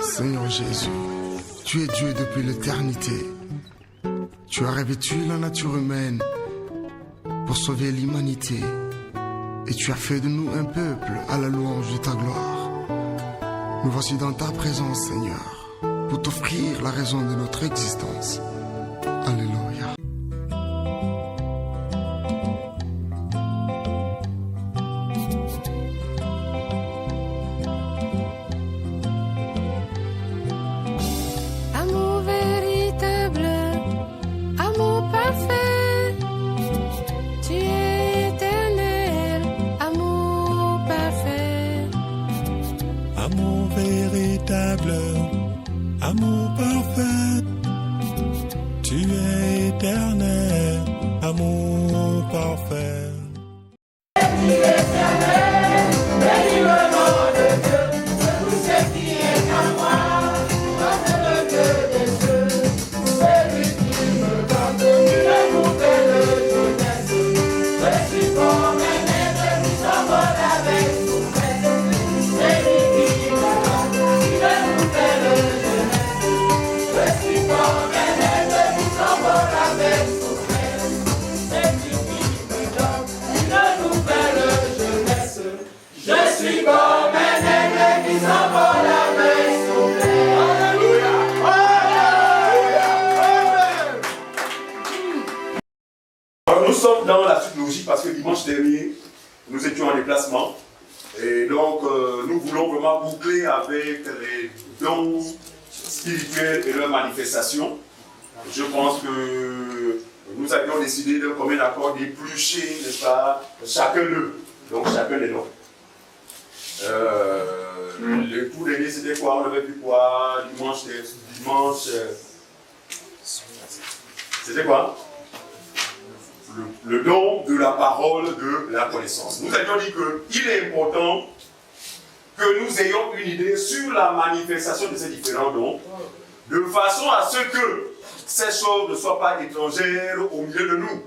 Seigneur Jésus, tu es Dieu depuis l'éternité. Tu as revêtu la nature humaine pour sauver l'humanité. Et tu as fait de nous un peuple à la louange de ta gloire. Nous voici dans ta présence, Seigneur, pour t'offrir la raison de notre existence. Alléluia. Amour véritable, amour parfait, tu es éternel, amour parfait. Amour véritable, amour parfait, tu es éternel, amour parfait. Alors, nous sommes dans la suite logique parce que dimanche dernier, nous étions en déplacement. Et donc, nous voulons vraiment boucler avec les dons spirituels et leurs manifestations. Je pense que nous avions décidé d'un commun accord d'éplucher, n'est-ce pas, chacun d'eux. Donc, chacun des dons. Le tout dernier, c'était quoi? On avait vu quoi dimanche? C'était quoi? Le don de la parole de la connaissance. Nous avions dit qu'il est important que nous ayons une idée sur la manifestation de ces différents dons, de façon à ce que ces choses ne soient pas étrangères au milieu de nous.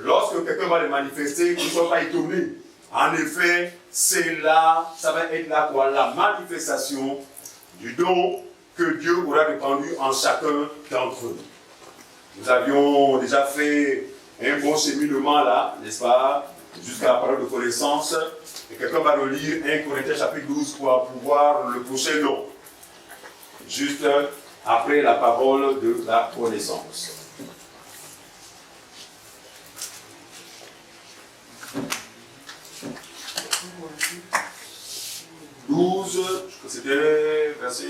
Lorsque quelqu'un va les manifester, qu'ils ne soient pas étonnés. En effet, c'est là, ça va être là quoi, la manifestation du don que Dieu aura répandu en chacun d'entre eux. Nous avions déjà fait un bon cheminement là, n'est-ce pas, jusqu'à la parole de connaissance. Et quelqu'un va le lire 1 Corinthiens chapitre 12 pour pouvoir le prochain don. Juste après la parole de la connaissance. « 12, je crois que c'était verset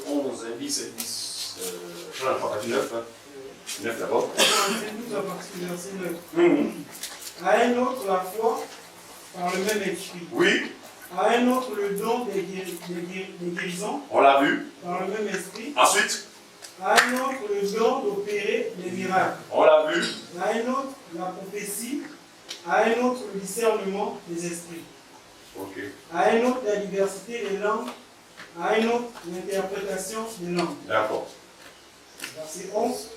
11, 10 et 10. Je la partie 9. 9 d'abord. À partir du verset 9. À un autre la foi par le même esprit. Oui. À un autre le don des guérisons. On l'a vu. Par le même esprit. Ensuite. À un autre le don d'opérer des miracles. On l'a vu. À un autre la prophétie. À un autre le discernement des esprits. Ok. À un autre la diversité des langues. À un autre l'interprétation des langues. D'accord. Verset 11.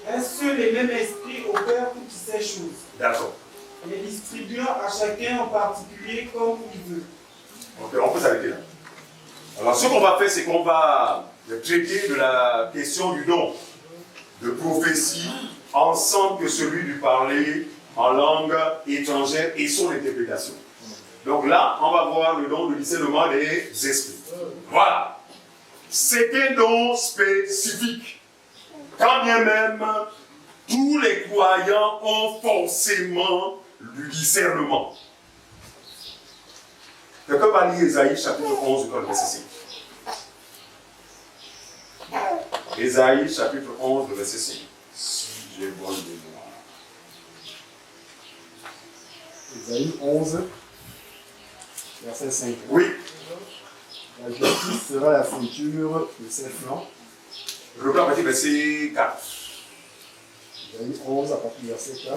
Est-ce que les mêmes esprits opèrent toutes ces choses? D'accord. Les distribuant à chacun en particulier comme il veut. Ok, on peut s'arrêter là. Alors, ce qu'on va faire, c'est qu'on va traiter de la question du don de prophétie ensemble que celui du parler en langue étrangère et son interprétation. Donc là, on va voir le don de discernement des esprits. Voilà. C'est un don spécifique. Quand bien même, tous les croyants ont forcément du discernement. Quelqu'un va lire Ésaïe chapitre 11, verset 5. Ésaïe chapitre 11, verset 5. Si j'ai bonne mémoire. Ésaïe 11, verset 5. Oui. La justice sera la ceinture de ses flancs. Je reprends à partir du verset 4. Ésaïe 11, à partir du verset 4.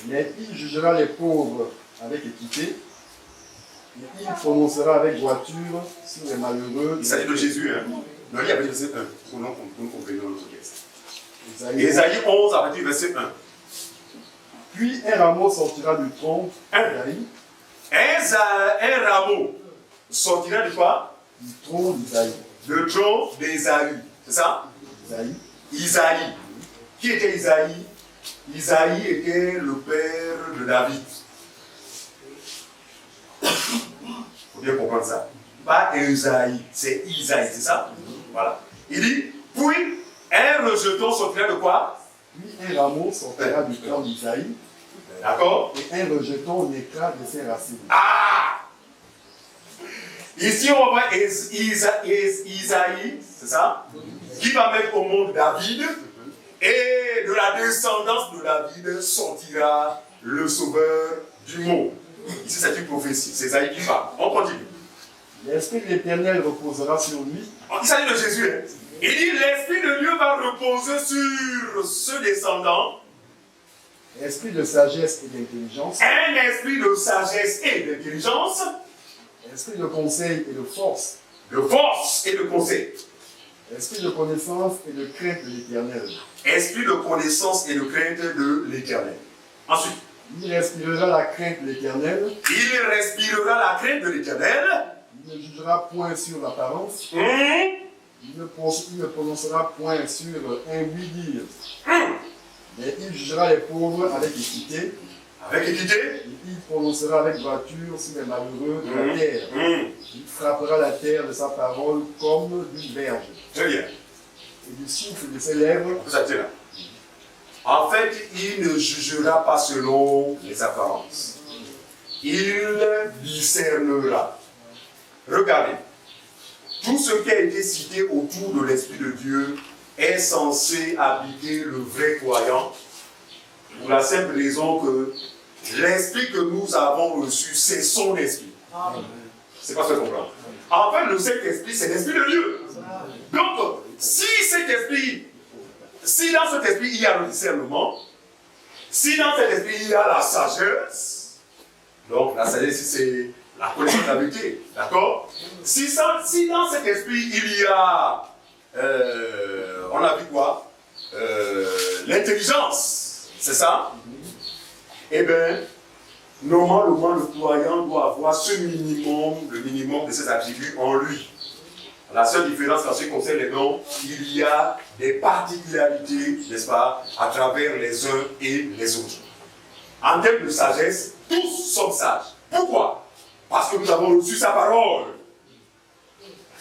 Mais il jugera les pauvres avec équité. Et il prononcera avec droiture sur les malheureux. Il s'agit de Jésus, hein. Non, il y a verset 1. Pour nous comprenions notre texte. Ésaïe 11, à partir du verset 1. Puis un rameau sortira du tronc d'Ésaïe. Un rameau sortira de quoi? du tronc d'Isaïe. Le tronc d'Ésaü. C'est ça? Isaïe. Isaïe. Qui était Isaïe? Isaïe était le père de David. Il faut bien comprendre ça. Pas Esaïe, c'est Isaïe, c'est ça? Voilà. Il dit, puis un rejeton sortira de quoi? Puis un rameau sortira du tronc d'Isaïe. D'accord? Et un rejeton naîtra de ses racines. Ah! Ici, on va voir Isaïe, c'est ça? Qui va mettre au monde David. Et de la descendance de David sortira le sauveur du monde. Ici, c'est une prophétie. C'est Isaïe qui parle. On continue. L'Esprit de l'Éternel reposera sur lui. Il s'agit de Jésus. Hein? Il dit, l'Esprit de Dieu va reposer sur ce descendant. Esprit de sagesse et d'intelligence. Un esprit de sagesse et d'intelligence. Esprit de conseil et de force. De force et de conseil. Esprit de connaissance et de crainte de l'Éternel. Esprit de connaissance et de crainte de l'Éternel. Ensuite. Il respirera la crainte de l'Éternel. Il respirera la crainte de l'Éternel. Il ne jugera point sur l'apparence. Il ne prononcera point sur un oui-dire. Mais il jugera les pauvres avec équité. Avec équité. Et il prononcera avec droiture sur les malheureux de la terre. Il frappera la terre de sa parole comme d'une verge. Très bien. Et du souffle de ses lèvres. Ça tient là. En fait, il ne jugera pas selon les apparences. Il discernera. Regardez. Tout ce qui a été cité autour de l'Esprit de Dieu est censé habiter le vrai croyant pour la simple raison que l'Esprit que nous avons reçu, c'est son Esprit. C'est pas ce qu'on comprend. En fait, le Saint-Esprit, c'est l'Esprit de Dieu. Donc, si dans cet esprit il y a le discernement, si dans cet esprit il y a la sagesse, donc la sagesse c'est la connaissance de la vérité, d'accord? Si dans cet esprit il y a, on a vu quoi? L'intelligence, c'est ça? Eh bien, normalement le croyant doit avoir ce minimum, le minimum de ces attributs en lui. La seule différence en ce qui concerne les dons, il y a des particularités, n'est-ce pas, à travers les uns et les autres. En termes de sagesse, tous sommes sages. Pourquoi? Parce que nous avons reçu sa parole.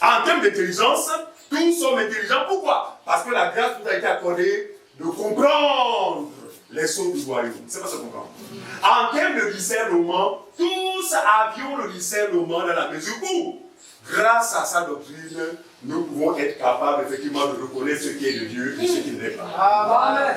En termes d'intelligence, tous sommes intelligents. Pourquoi? Parce que la grâce nous a été accordée de comprendre les choses du royaume. C'est pas ça qu'on comprend. En termes de discernement, tous avions le discernement dans la mesure où, grâce à sa doctrine, nous pouvons être capables effectivement de reconnaître ce qui est de Dieu et ce qui ne l'est pas. Amen.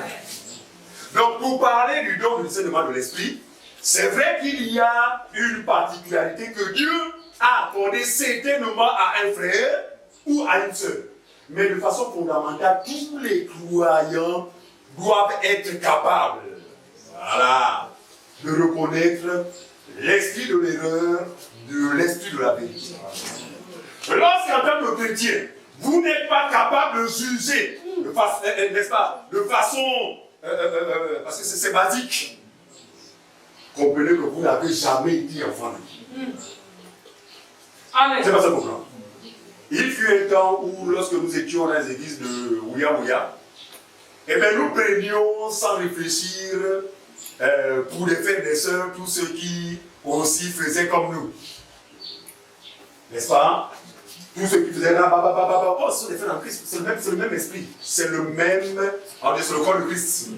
Donc pour parler du don du discernement de l'esprit, c'est vrai qu'il y a une particularité que Dieu a accordée certainement à un frère ou à une sœur. Mais de façon fondamentale, tous les croyants doivent être capables, voilà, de reconnaître l'esprit de l'erreur de l'esprit de la vérité. Lorsqu'en tant que chrétien, vous n'êtes pas capable de juger, n'est-ce pas, de façon, parce que c'est basique, comprenez que vous n'avez jamais été enfant de Dieu. C'est pas ça qu'on comprend. Il fut un temps où, lorsque nous étions dans les églises de Ouya Ouya, eh bien nous prenions sans réfléchir pour les frères et les sœurs, tous ceux qui aussi faisaient comme nous. N'est-ce pas? Tous ceux qui faisaient là, oh, ce sont des frères en Christ, c'est le même esprit. C'est le même, c'est le corps de Christ.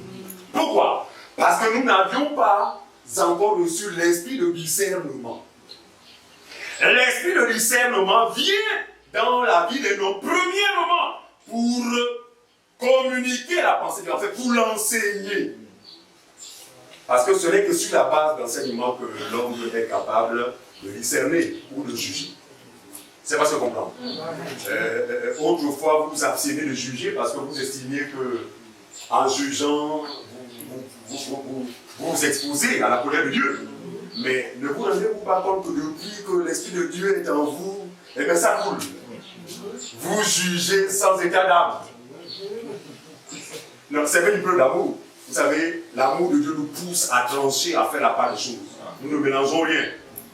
Pourquoi? Parce que nous n'avions pas encore reçu l'esprit de discernement. L'esprit de discernement vient dans la vie de nos premièrement pour communiquer la pensée de Dieu, en fait, pour l'enseigner. Parce que ce n'est que sur la base d'enseignement que l'homme peut être capable de discerner ou de juger. C'est pas ce qu'on comprend. Autrefois, vous vous abstenez de juger parce que vous estimiez que, en jugeant, vous vous exposez à la colère de Dieu. Mais ne vous rendez-vous pas compte que depuis que l'Esprit de Dieu est en vous, eh bien ça coule. Vous jugez sans état d'âme. Non, c'est vrai une preuve d'amour. Vous savez, l'amour de Dieu nous pousse à trancher, à faire la part des choses. Nous ne mélangeons rien.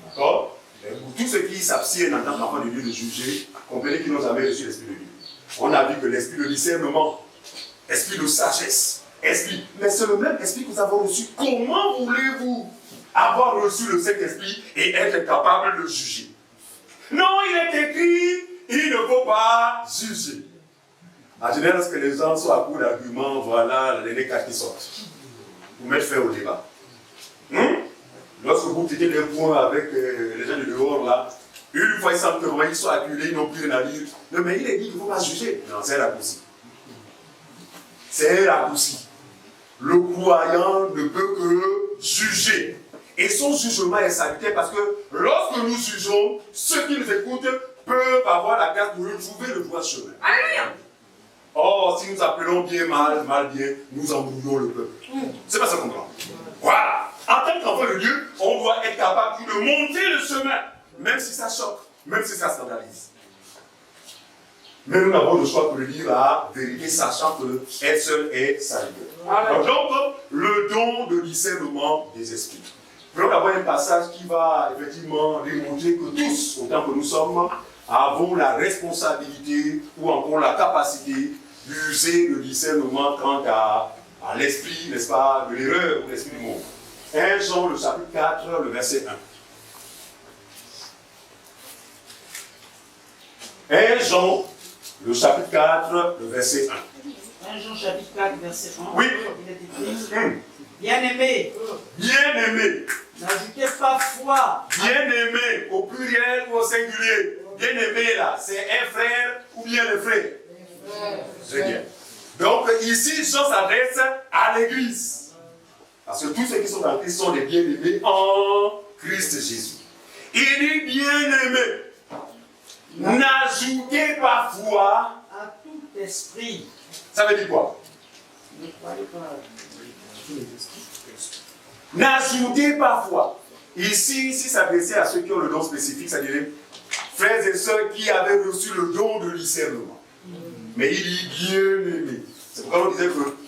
D'accord? Mais pour tous ceux qui s'abstiennent en tant qu'enfants de Dieu de juger, comprenez qu'ils n'ont jamais reçu l'Esprit de Dieu. On a vu que l'esprit de discernement, esprit de sagesse, esprit. Mais c'est le même esprit que nous avons reçu. Comment voulez-vous avoir reçu le Saint-Esprit et être capable de juger? Non, il est écrit, il ne faut pas juger. En général, lorsque les gens sont à court d'arguments, voilà les cas qui sortent. Vous mettez fin au débat. Lorsque vous quittez les points avec les gens de dehors, là, une fois ils sentent que ils sont acculés, ils n'ont plus rien à dire. Non, mais il est dit qu'il ne faut pas juger. Non, c'est un raccourci. C'est un raccourci. Le croyant ne peut que juger. Et son jugement est salutaire parce que lorsque nous jugeons, ceux qui nous écoutent peuvent avoir la grâce de retrouver le droit chemin. Alléluia. Or, si nous appelons bien mal, mal bien, nous embrouillons le peuple. C'est pas ça qu'on comprend. Voilà. En tant qu'enfant de Dieu, on doit être capable de monter le chemin, même si ça choque, même si ça scandalise. Mais nous n'avons le choix que de dire la vérité, sachant qu'elle seule est salutaire. Donc, le don de discernement des esprits. Nous allons avoir un passage qui va effectivement démontrer que tous, autant que nous sommes, avons la responsabilité ou encore la capacité d'user le discernement quant à l'esprit, n'est-ce pas, de l'erreur ou l'esprit du monde. 1 Jean, le chapitre 4, le verset 1. 1 Jean, le chapitre 4, le verset 1. 1 Jean, chapitre 4, verset 1. Oui. Il est écrit, bien-aimé. Bien-aimé. N'ajoutez pas foi. Bien-aimé, au pluriel ou au singulier. Bien-aimé, là, c'est un frère ou bien le frère. Très bien. Donc, ici, Jean s'adresse à l'église. Parce que tous ceux qui sont en Christ sont des bien-aimés en Christ Jésus. Il dit bien-aimé. N'ajoutez pas foi À tout esprit. Ça veut dire quoi? Ne croyez pas. N'ajoutez pas foi. Ici s'adressait à ceux qui ont le don spécifique, c'est-à-dire frères et sœurs qui avaient reçu le don de discernement. Mais il dit bien-aimé. C'est pourquoi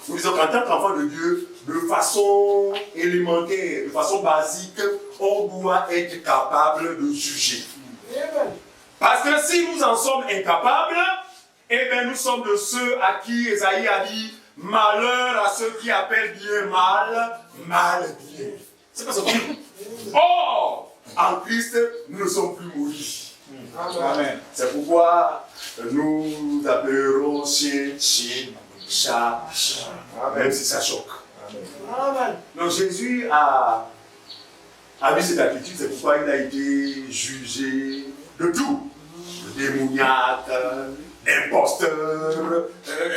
nous disons qu'en tant qu'enfant de Dieu, de façon élémentaire, de façon basique, on doit être capable de juger. Parce que si nous en sommes incapables, eh bien nous sommes de ceux à qui Esaïe a dit malheur à ceux qui appellent bien mal, mal bien. C'est pas ça. Or, en Christ, nous ne sommes plus maudits. Amen. C'est pourquoi nous appellerons chien, chien, chat, chat, même si ça choque. Amen. Donc Jésus a vu cette attitude, c'est pourquoi il a été jugé de tout. Le démoniaque, imposteur,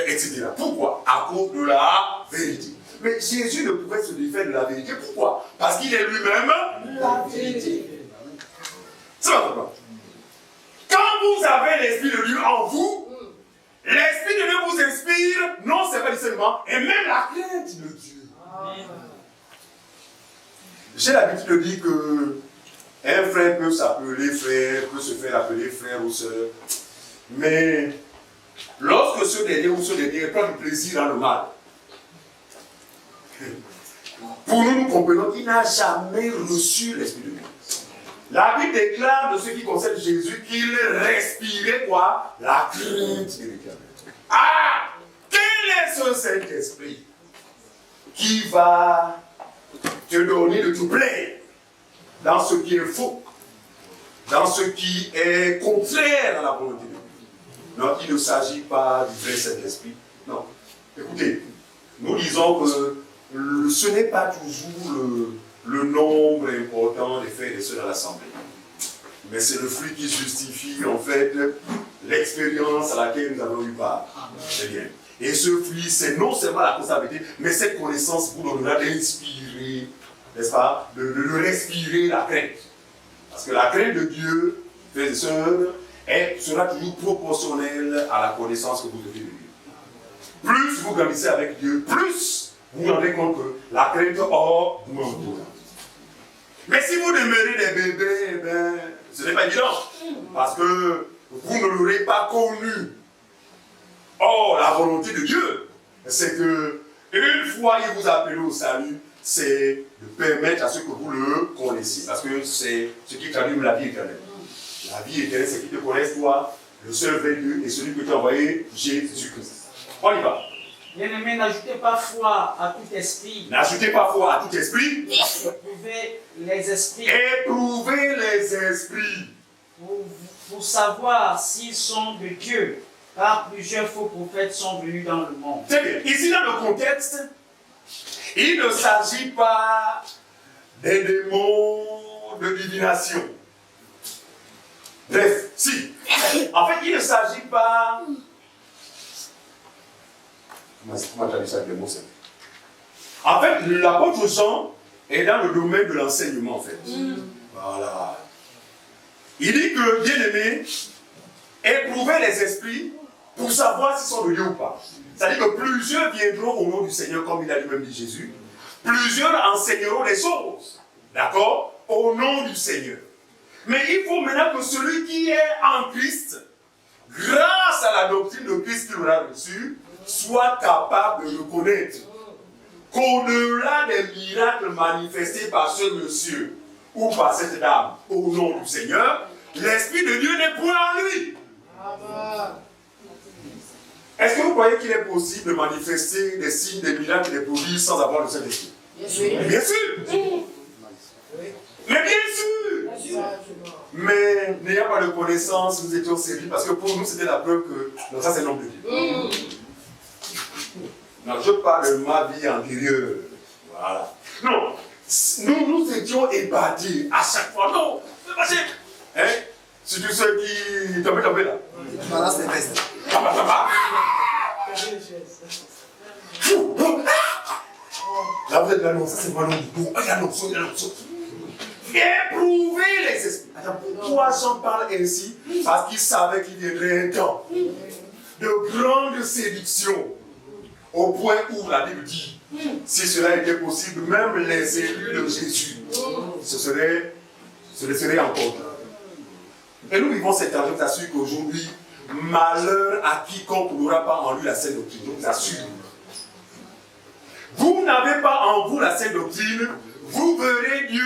etc. Pourquoi? À cause de la vérité. Mais Jésus ne pouvait se défaire de la vérité. Pourquoi? Parce qu'il est lui-même la vérité. C'est pas pourquoi. Quand vous avez l'Esprit de Dieu en vous, l'Esprit de Dieu vous inspire non seulement seulement, et même la crainte de Dieu. J'ai l'habitude de dire que un frère peut s'appeler frère, peut se faire appeler frère ou sœur, mais lorsque ce dernier ou ce dernier prend du plaisir dans le mal, pour nous comprenons qu'il n'a jamais reçu l'Esprit de Dieu. La Bible déclare de ce qui concerne Jésus qu'il respirait quoi? La crainte de l'Éternel. Ah! Quel est ce Saint-Esprit qui va te donner de te plaire dans ce qui est faux, dans ce qui est contraire à la volonté de Dieu? Non, il ne s'agit pas du vrai Saint-Esprit. Non. Écoutez, nous disons que ce n'est pas toujours le nombre important des frères et des sœurs à l'Assemblée. Mais c'est le fruit qui justifie en fait l'expérience à laquelle nous avons eu part. C'est bien. Et ce fruit, c'est non seulement la responsabilité, mais cette connaissance vous donnera d'inspirer, n'est-ce pas, de respirer la crainte. Parce que la crainte de Dieu, frères et sœurs, sera toujours proportionnelle à la connaissance que vous avez de Dieu. Plus vous grandissez avec Dieu, plus vous vous rendez compte que la crainte augmente. Mais si vous demeurez des bébés, eh bien, ce n'est pas évident. Parce que vous ne l'aurez pas connu. Or, la volonté de Dieu, c'est que une fois il vous appelle au salut, c'est de permettre à ce que vous le connaissiez. Parce que c'est ce qui traduit la vie éternelle. La vie éternelle, c'est qu'ils te connaissent, toi, le seul vrai Dieu et celui que tu as envoyé, Jésus-Christ. On y va. Bien-aimés, n'ajoutez pas foi à tout esprit. N'ajoutez pas foi à tout esprit. Éprouvez les esprits. Éprouvez les esprits. Pour savoir s'ils sont de Dieu. Car plusieurs faux prophètes sont venus dans le monde. C'est bien. Ici, dans le contexte, il ne s'agit pas des démons de divination. Bref, si. En fait, il ne s'agit pas... Comment traduire ça avec des mots simples? En fait, l'apôtre Jean est dans le domaine de l'enseignement, en fait. Voilà. Il dit que, bien aimé, éprouvez les esprits pour savoir s'ils sont de Dieu ou pas. C'est-à-dire que plusieurs viendront au nom du Seigneur, comme il a lui-même dit Jésus. Plusieurs enseigneront des choses. D'accord? Au nom du Seigneur. Mais il faut maintenant que celui qui est en Christ, grâce à la doctrine de Christ qu'il aura reçue, soit capable de reconnaître qu'au-delà des miracles manifestés par ce monsieur ou par cette dame au nom du Seigneur, l'Esprit de Dieu n'est point en lui. Est-ce que vous croyez qu'il est possible de manifester des signes, des miracles, des prodiges sans avoir le Saint-Esprit? Bien sûr. Bien sûr. Mais bien sûr. Mais n'ayant pas de connaissance, nous étions séduits parce que pour nous c'était la preuve que non, ça c'est l'homme de Dieu. Non, je parle de ma vie antérieure. Voilà. Non, nous étions ébadis à chaque fois. Non, c'est pas simple. Hein? Surtout ceux qui tombaient là. Voilà, c'est vrai. Là, vous êtes là, non, ça c'est vraiment bon. L'annonce. Éprouvez les esprits. Attends, pourquoi Jean parle ainsi? Parce qu'il savait qu'il viendrait un temps de grande séduction. Au point où la Bible dit, si cela était possible, même les élus de Jésus, ce serait encore. Et nous vivons cette année, je vous assure qu'aujourd'hui, malheur à quiconque n'aura pas en lui la saine doctrine. Je vous assure. Vous n'avez pas en vous la saine doctrine, vous verrez Dieu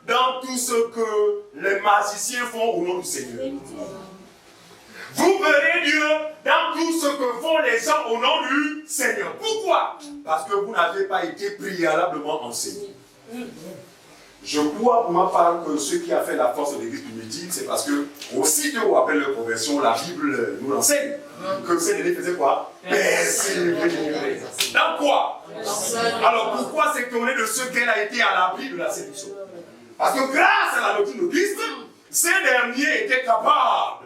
dans tout ce que les magiciens font au nom du Seigneur. Vous verrez Dieu dans tout ce que font les gens au nom du Seigneur. Pourquoi? Parce que vous n'avez pas été préalablement enseigné. Je crois pour ma part que ce qui a fait la force de l'église primitive, c'est parce que, aussitôt après leur conversion, la Bible nous enseigne que ces derniers faisaient quoi? Persévérer. Dans quoi? Alors pourquoi s'étonner de ce qu'elle a été à l'abri de la séduction? Parce que grâce à la doctrine de Christ, ces derniers étaient capables.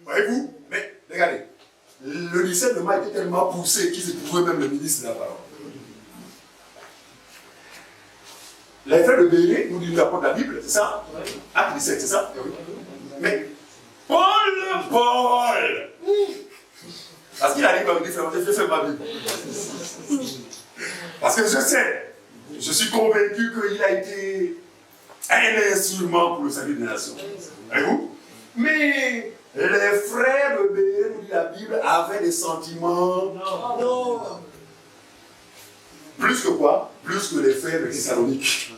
Voyez-vous? Mais regardez, le discernement était tellement poussé qu'ils éprouvaient même le ministre de la parole. Les frères de Béné nous disent l'apôtre de la Bible, c'est ça? Acte 17, c'est ça? Mais Paul, parce qu'il arrive à me dire, je fais ma Bible. Parce que je suis convaincu qu'il a été un instrument pour le salut des nations. Voyez-vous? Mais les frères de Béné, nous dit la Bible, avaient des sentiments. Non. Plus que quoi? Plus que les frères de Thessalonique.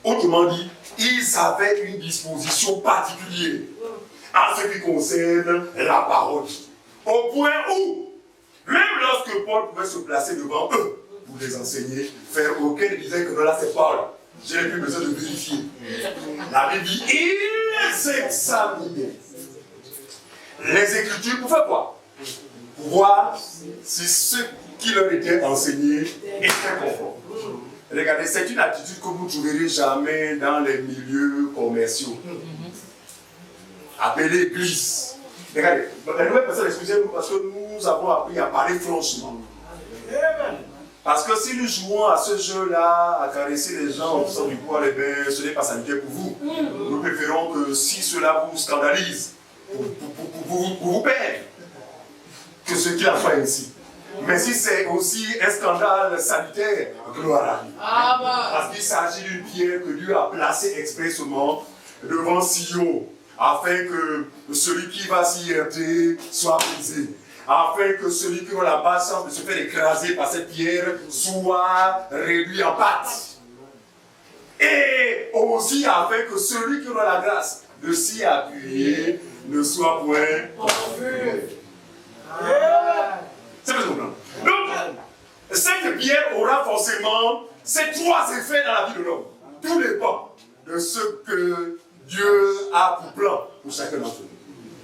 Autrement dit, ils avaient une disposition particulière en ce qui concerne la parole. Au point où, même lorsque Paul pouvait se placer devant eux pour les enseigner, faire aucun disait que non, là c'est Paul. Je n'ai plus besoin de vérifier. La Bible dit, ils examinaient les Écritures pour faire quoi? Pour voir si ce qui leur était enseigné était conforme. Regardez, c'est une attitude que vous ne trouverez jamais dans les milieux commerciaux. Appelée église. Regardez, la nouvelle personne, excusez-nous, parce que nous avons appris à parler franchement. Parce que si nous jouons à ce jeu-là, à caresser les gens en faisant du poil, eh bien, ce n'est pas sanitaire pour vous. Nous préférons que si cela vous scandalise, pour vous perdre, que ce qu'il en soit ainsi. Mais si c'est aussi un scandale sanitaire, gloire à Dieu. Parce qu'il s'agit d'une pierre que Dieu a placée expressément devant Sion, afin que celui qui va s'y heurter soit brisé. Afin que celui qui a la basse chance de se faire écraser par cette pierre soit réduit en pâte. Et aussi afin que celui qui aura la grâce de s'y appuyer ne soit point confus. C'est pas ça. Donc, cette pierre aura forcément ces trois effets dans la vie de l'homme. Tout dépend de ce que Dieu a pour plan pour chacun d'entre nous.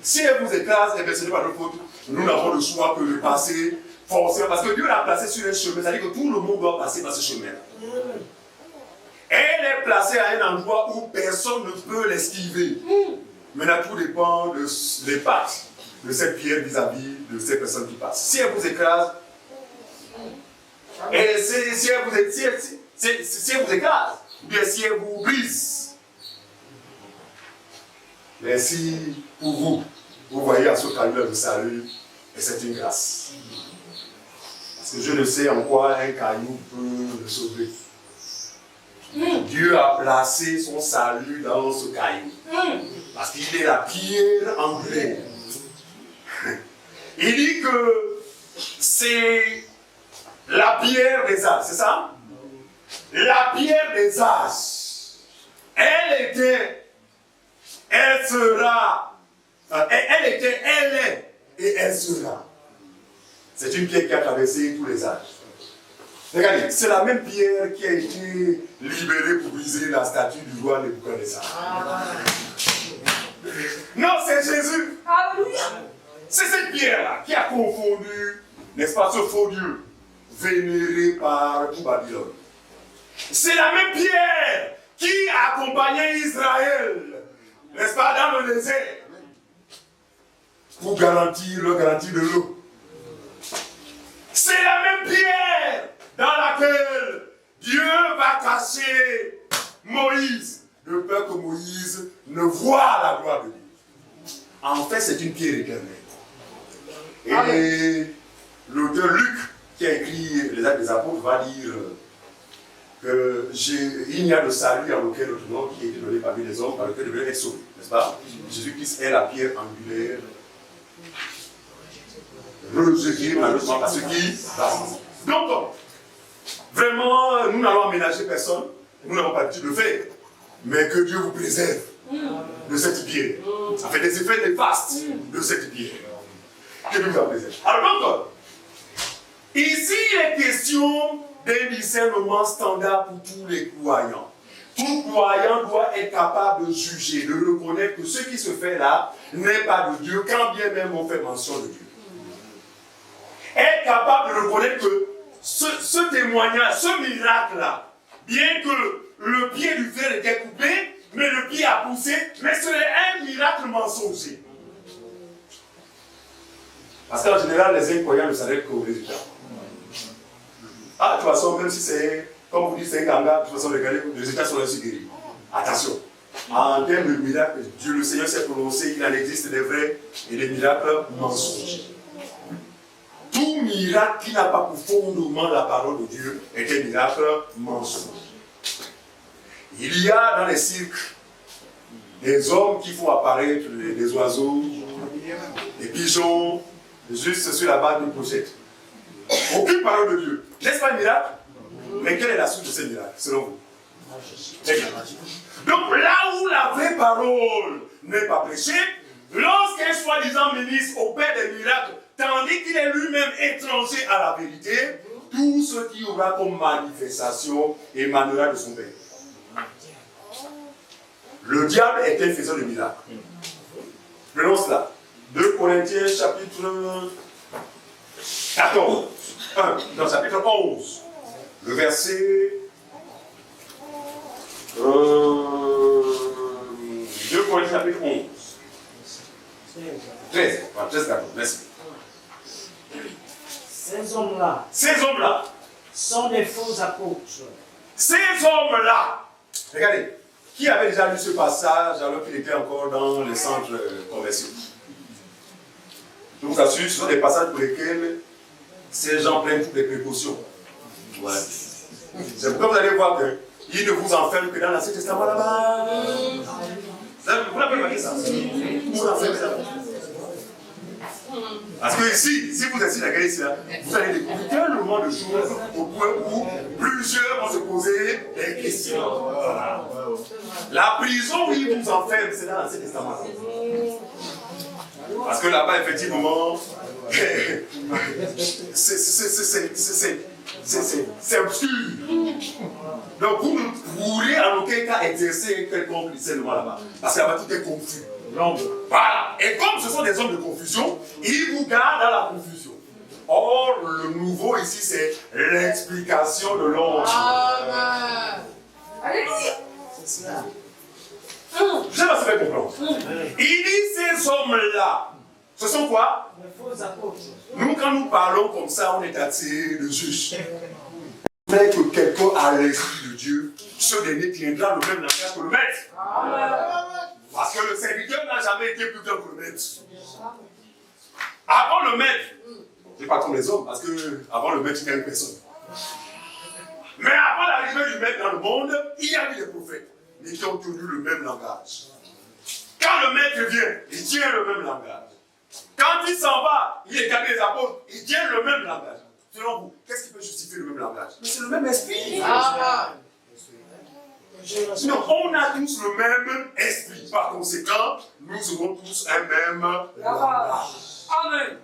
Si elle vous écrase, eh bien, ce n'est pas notre faute. Nous n'avons le choix que de passer forcément. Parce que Dieu l'a placé sur un chemin. C'est-à-dire que tout le monde doit passer par ce chemin-là. Elle est placée à un endroit où personne ne peut l'esquiver. Maintenant, tout dépend des pattes de cette pierre vis-à-vis de ces personnes qui passent. Si elle vous écrase, et si elle vous écrase, ou bien si elle vous brise, mais si pour vous, vous voyez à ce caillou de salut, et c'est une grâce. Parce que je ne sais en quoi un caillou peut le sauver. Dieu a placé son salut dans ce caillou. Parce qu'il est la pierre angulaire. Il dit que c'est la pierre des âges, c'est ça? La pierre des âges. Elle sera, elle est, et elle sera. C'est une pierre qui a traversé tous les âges. Regardez, c'est la même pierre qui a été libérée pour briser la statue du roi Nebuchadnezzar. Non, c'est Jésus. C'est cette pierre-là qui a confondu, n'est-ce pas, ce faux Dieu, vénéré par tout Babylone. C'est la même pierre qui a accompagné Israël, n'est-ce pas, dans le désert, pour garantir de l'eau. C'est la même pierre dans laquelle Dieu va cacher Moïse, de peur que Moïse ne voie la gloire de Dieu. En fait, c'est une pierre éternelle. Et l'auteur Luc, qui a écrit les Actes des Apôtres, va dire qu'il n'y a de salut en aucun autre nom qui a été donné parmi les hommes par lequel il devait être sauvé, n'est-ce pas? Jésus-Christ est la pierre angulaire, rejetée malheureusement par ceux qui passent. Donc, vraiment, nous n'allons aménager personne, nous n'avons pas l'habitude de le faire, mais que Dieu vous préserve de cette pierre. Ça fait des effets néfastes de cette pierre. Que Dieu vous préserve. Alors donc, ici il est question d'un discernement standard pour tous les croyants. Tout croyant doit être capable de juger, de reconnaître que ce qui se fait là n'est pas de Dieu, quand bien même on fait mention de Dieu. Être capable de reconnaître que ce témoignage, ce miracle-là, bien que le pied du frère était coupé, mais le pied a poussé, mais ce n'est un miracle mensonger. Parce qu'en général, les incroyants ne s'arrêtent qu'au résultat. Ah, de toute façon, même si c'est, comme vous dites, c'est un ganga, de toute façon, les résultats sont aussi guéris. Attention, en termes de miracles, Dieu le Seigneur s'est prononcé, il en existe des vrais et des miracles mensongers. Tout miracle qui n'a pas pour fondement la parole de Dieu est un miracle mensonger. Il y a dans les cirques des hommes qui font apparaître des oiseaux, des pigeons, juste sur la base d'une pochette. Aucune parole de Dieu. N'est-ce pas un miracle? Mais quelle est la suite de ces miracles, selon vous? Donc là où la vraie parole n'est pas prêchée, lorsqu'un soi-disant ministre opère des miracles, tandis qu'il est lui-même étranger à la vérité, tout ce qui aura comme manifestation émanera de son Père. Le diable est un faiseur de miracles. Prenons cela. 2 Corinthiens chapitre 14. Dans chapitre 11. Le verset 2 Corinthiens chapitre 11. 13, 14, merci. Ces hommes-là sont des faux apôtres. Ces hommes-là, regardez, qui avait déjà lu ce passage alors qu'il était encore dans les centres commerciaux? Je vous assure, ce sont des passages pour lesquels ces gens prennent toutes les précautions. Ouais. C'est pourquoi vous allez voir qu'ils ne vous enferment que dans l'Ancien Testament là-bas. Vous n'avez pas remarqué ça? Vous enfermez là-bas. Parce que ici, si vous essayez de regarder ici, vous allez découvrir tellement de choses au point où plusieurs vont se poser des questions. Voilà. La prison où ils vous enferment, c'est dans l'Ancien Testament. Parce que là-bas, effectivement, c'est obscur. Donc vous ne pourrez en aucun cas exercer quelconque discernement là-bas. Parce que là-bas, tout est confus. Voilà. Et comme ce sont des hommes de confusion, ils vous gardent dans la confusion. Or, le nouveau ici, c'est l'explication de l'ange. Alléluia. Je ne sais pas si vous avez compris. Il dit ces hommes-là. Ce sont quoi? Nous, quand nous parlons comme ça, on est attiré de juge. Mais que quelqu'un a l'esprit de Dieu, ce dernier tiendra le même langage que le maître. Parce que le serviteur n'a jamais été plus grand que le maître. Avant le maître, c'est pas comme les hommes, parce que avant le maître, il n'y a une personne. Mais avant l'arrivée du maître dans le monde, il y a eu des prophètes, mais qui ont tenu le même langage. Quand le maître vient, il tient le même langage. Quand il s'en va, il établit les apôtres, il tient le même langage. Selon vous, qu'est-ce qui peut justifier le même langage? Mais c'est le même esprit. Donc, on a tous le même esprit. Par conséquent, nous aurons tous un même langage. Amen.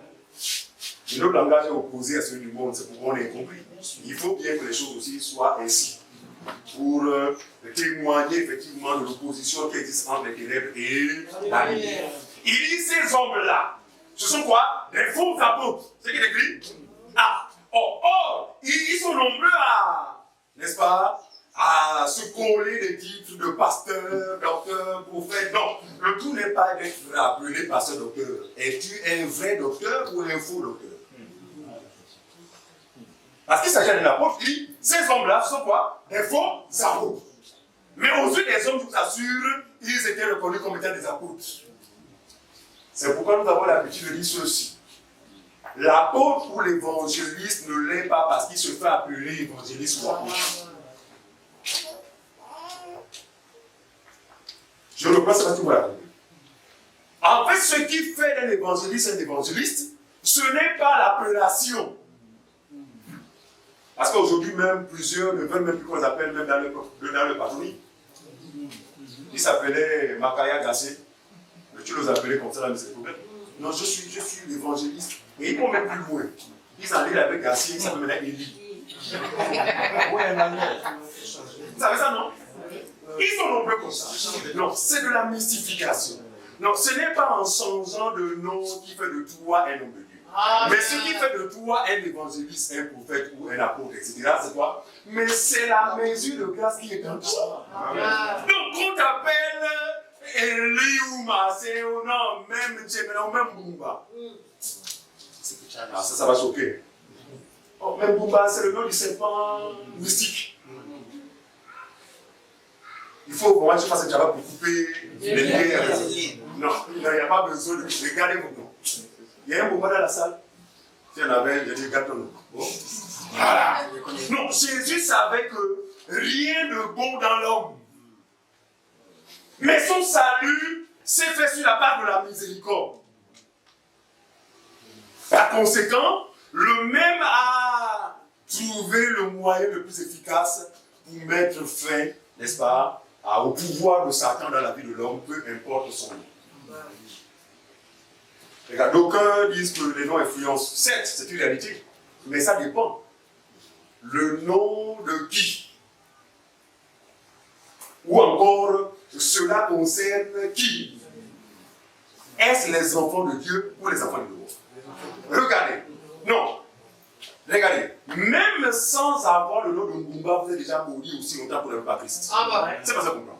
Et notre langage est opposé à celui du monde, c'est pourquoi on est incompris. Il faut bien que les choses aussi soient ainsi. Pour témoigner effectivement de l'opposition qui existe entre les ténèbres et la lumière. Il dit ces hommes-là, ce sont quoi? Des faux apôtres. C'est ce qu'il écrit? Ils sont nombreux à, n'est-ce pas, à se coller des titres de pasteur, docteur, prophète. Non, le tout n'est pas d'être appelé pasteur, docteur. Es-tu un vrai docteur ou un faux docteur? Parce qu'il s'agit d'un apôtre, il dit, ces hommes-là, ce sont quoi? Des faux apôtres. Mais aux yeux des hommes, je vous assure, ils étaient reconnus comme étant des apôtres. C'est pourquoi nous avons l'habitude de dire ceci. L'apôtre ou l'évangéliste ne l'est pas parce qu'il se fait appeler évangéliste ou apôtre. Je reprends ce que tu m'as dit. En fait, ce qui fait d'un évangéliste un évangéliste, ce n'est pas l'appellation. Parce qu'aujourd'hui même, plusieurs ne veulent même plus qu'on les appelle même dans le patronyme. Ils s'appelaient Makaya Gassé. Mais tu les appelais comme ça là, mais c'est le problème. Non, je suis l'évangéliste. Et ils vont même plus loin. Ils allaient avec Gassé, ils s'appelaient maintenant Élie. Vous savez ça, non? Ils sont nombreux comme ça. Non, c'est de la mystification. Non, ce n'est pas en changeant de nom qui fait de toi un homme de Dieu. Mais ce qui fait de toi un évangéliste, un prophète ou un apôtre, etc., c'est quoi? Mais c'est la mesure de grâce qui est en toi. Donc, on t'appelle Eli ou Massé ou non, même Tchemena ou même Bumba. Ça va choquer. Oh, même Bumba, c'est le nom du serpent mystique. Il faut vraiment que je fasse un travail pour couper les liens. Non, il n'y a pas besoin de regarder mon nom. Il y a un moment dans la salle. Si on avait, il y a des gâteaux. Bon. Voilà. Non, Jésus savait que rien de bon dans l'homme. Mais son salut s'est fait sur la base de la miséricorde. Par conséquent, le même a trouvé le moyen le plus efficace pour mettre fin, n'est-ce pas, au pouvoir de Satan dans la vie de l'homme, peu importe son nom. Regarde, d'aucuns disent que les noms influencent. Certes, c'est une réalité, mais ça dépend. Le nom de qui? Ou encore, cela concerne qui? Est-ce les enfants de Dieu ou les enfants du monde? Regardez. Non. Regardez. Même sans avoir le nom de Mbumba, vous êtes déjà maudit aussi longtemps pour ne pas Christ. C'est pas ça qu'on comprend.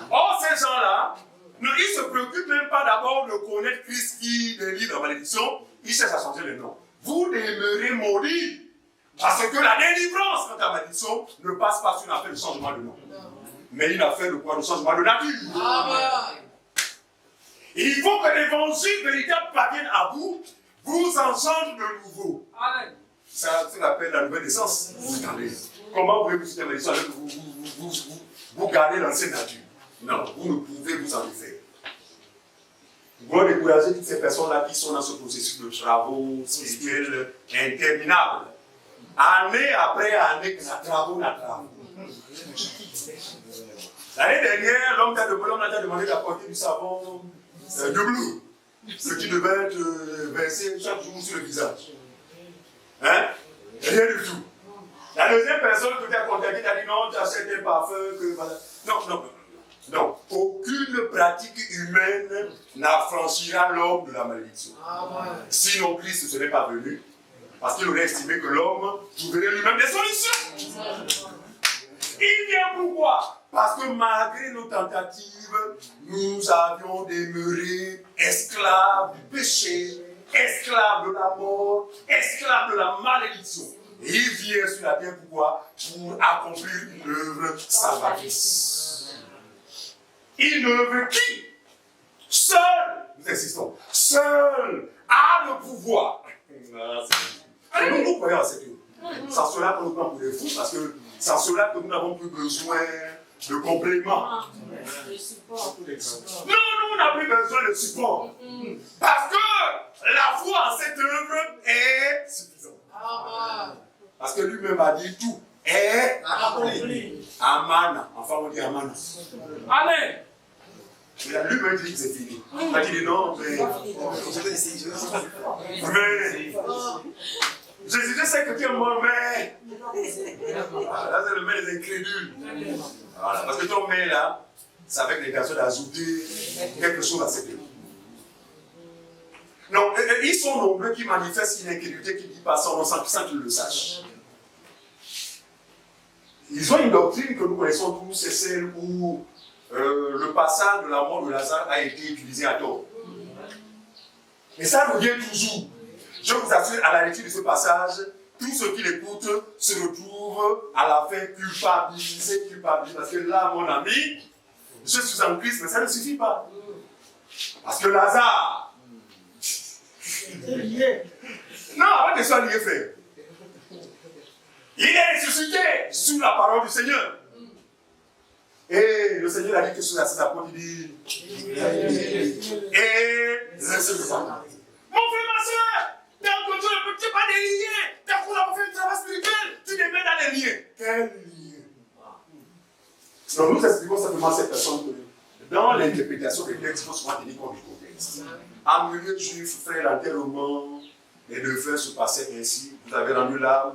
Or, ces gens-là, ils ne se préoccupent même pas d'abord de connaître Christ qui délivre la malédiction. Ils cherchent à changer le nom. Vous demeurez maudits. Parce que la délivrance contre la malédiction ne passe pas sur une affaire de changement de nom. Mais une affaire de quoi? De changement de nature. Amen. Il faut que l'évangile véritable parvienne à vous, vous engendre de nouveau. Amen. Ça, c'est l'appel de la nouvelle naissance. Regardez. Comment pouvez-vous quitter la malédiction avec vous gardez l'ancienne nature? Non, vous ne pouvez vous en défaire. Nous voulons décourager toutes ces personnes-là qui sont dans ce processus de travaux spirituels interminables. Année après année, que ça travaux. L'année dernière, l'homme t'a demandé d'apporter du savon de bleu, ce qui devait être versé chaque jour sur le visage. Hein? Rien du tout. La deuxième personne que tu as contactée t'a dit non, tu achètes un parfum que voilà. Non. Aucune pratique humaine n'affranchira l'homme de la malédiction. Sinon Christ ne serait pas venu, parce qu'il aurait estimé que l'homme trouverait lui-même des solutions. Il vient pourquoi? Parce que malgré nos tentatives, nous avions demeuré esclaves du péché, esclaves de la mort, esclaves de la malédiction. Et il vient sur la terre pourquoi? Pour accomplir une œuvre salvatrice. Une œuvre qui, seul, nous insistons, seul a le pouvoir. Nous croyons à cette œuvre. C'est en cela que nous prenons pour des fous, parce que c'est en cela que nous n'avons plus besoin de compléments. Non, on n'a plus besoin de support. Parce que la foi en cette œuvre est suffisante. Parce que lui-même a dit tout est accompli. Amen. Enfin, on dit Amen. Amen. Lui-même dit que c'est fini. Il a dit non, mais. Je sais que tu es mort, mais. Voilà, là, c'est le mail des incrédules. Voilà, parce que ton mail là, c'est avec l'intention d'ajouter quelque chose à cette œuvre. Non, ils sont nombreux qui manifestent une incrédulité qui dit pas son nom sans qu'ils le sachent. Ils ont une doctrine que nous connaissons tous, c'est celle où le passage de la mort de Lazare a été utilisé à tort. Et ça revient toujours. Je vous assure, à la lecture de ce passage, tous ceux qui l'écoutent se retrouvent à la fin culpabilisés. Parce que là, mon ami, je suis en Christ, mais ça ne suffit pas. Parce que Lazare, non, avant qu'il soit lié, frère, il est ressuscité sous la parole du Seigneur. Et le Seigneur a dit que sur ses apôtres, il dit et ressuscité. Mon frère, ma soeur, tant que tu ne peux pas des liens, tant qu'on a fait un travail spirituel, tu les mets dans les liens. Quel lien? Donc nous expliquons simplement cette personne que dans l'interprétation des textes, il faut souvent tenir compte du contexte. En milieu juif, frère, l'enterrement, les deux frères se passaient ainsi. Vous avez rendu l'âme,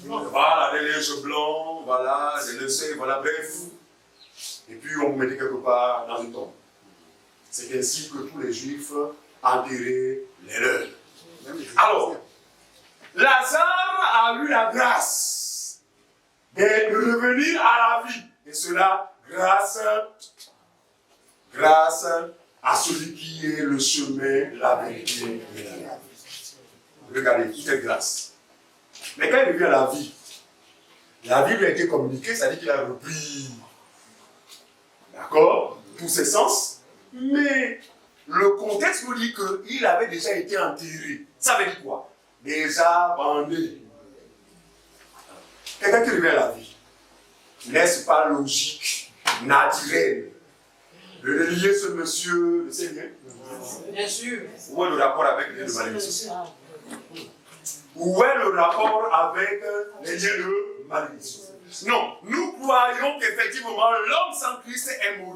voilà, des linges blancs, voilà, des linceaux, voilà, bref. Et puis on vous mettait quelque part dans une tombe. C'est ainsi que tous les juifs enterraient les leurs. Alors, Lazare a eu la grâce de revenir à la vie. Et cela grâce à celui qui est le chemin, la vérité et la vie. Regardez, toute est grâce. Mais quand il revient à la vie lui a été communiquée, c'est-à-dire qu'il a repris, d'accord, tous ses sens. Mais le contexte nous dit qu'il avait déjà été enterré. Ça veut dire quoi? Déjà bandé. Quelqu'un qui revient à la vie, n'est-ce pas logique, naturel, de lier ce monsieur, le Seigneur? Bien sûr. Où est le rapport avec les liens de malédiction? Où est le rapport avec les liens de malédiction? Non, nous croyons qu'effectivement l'homme sans Christ est mort.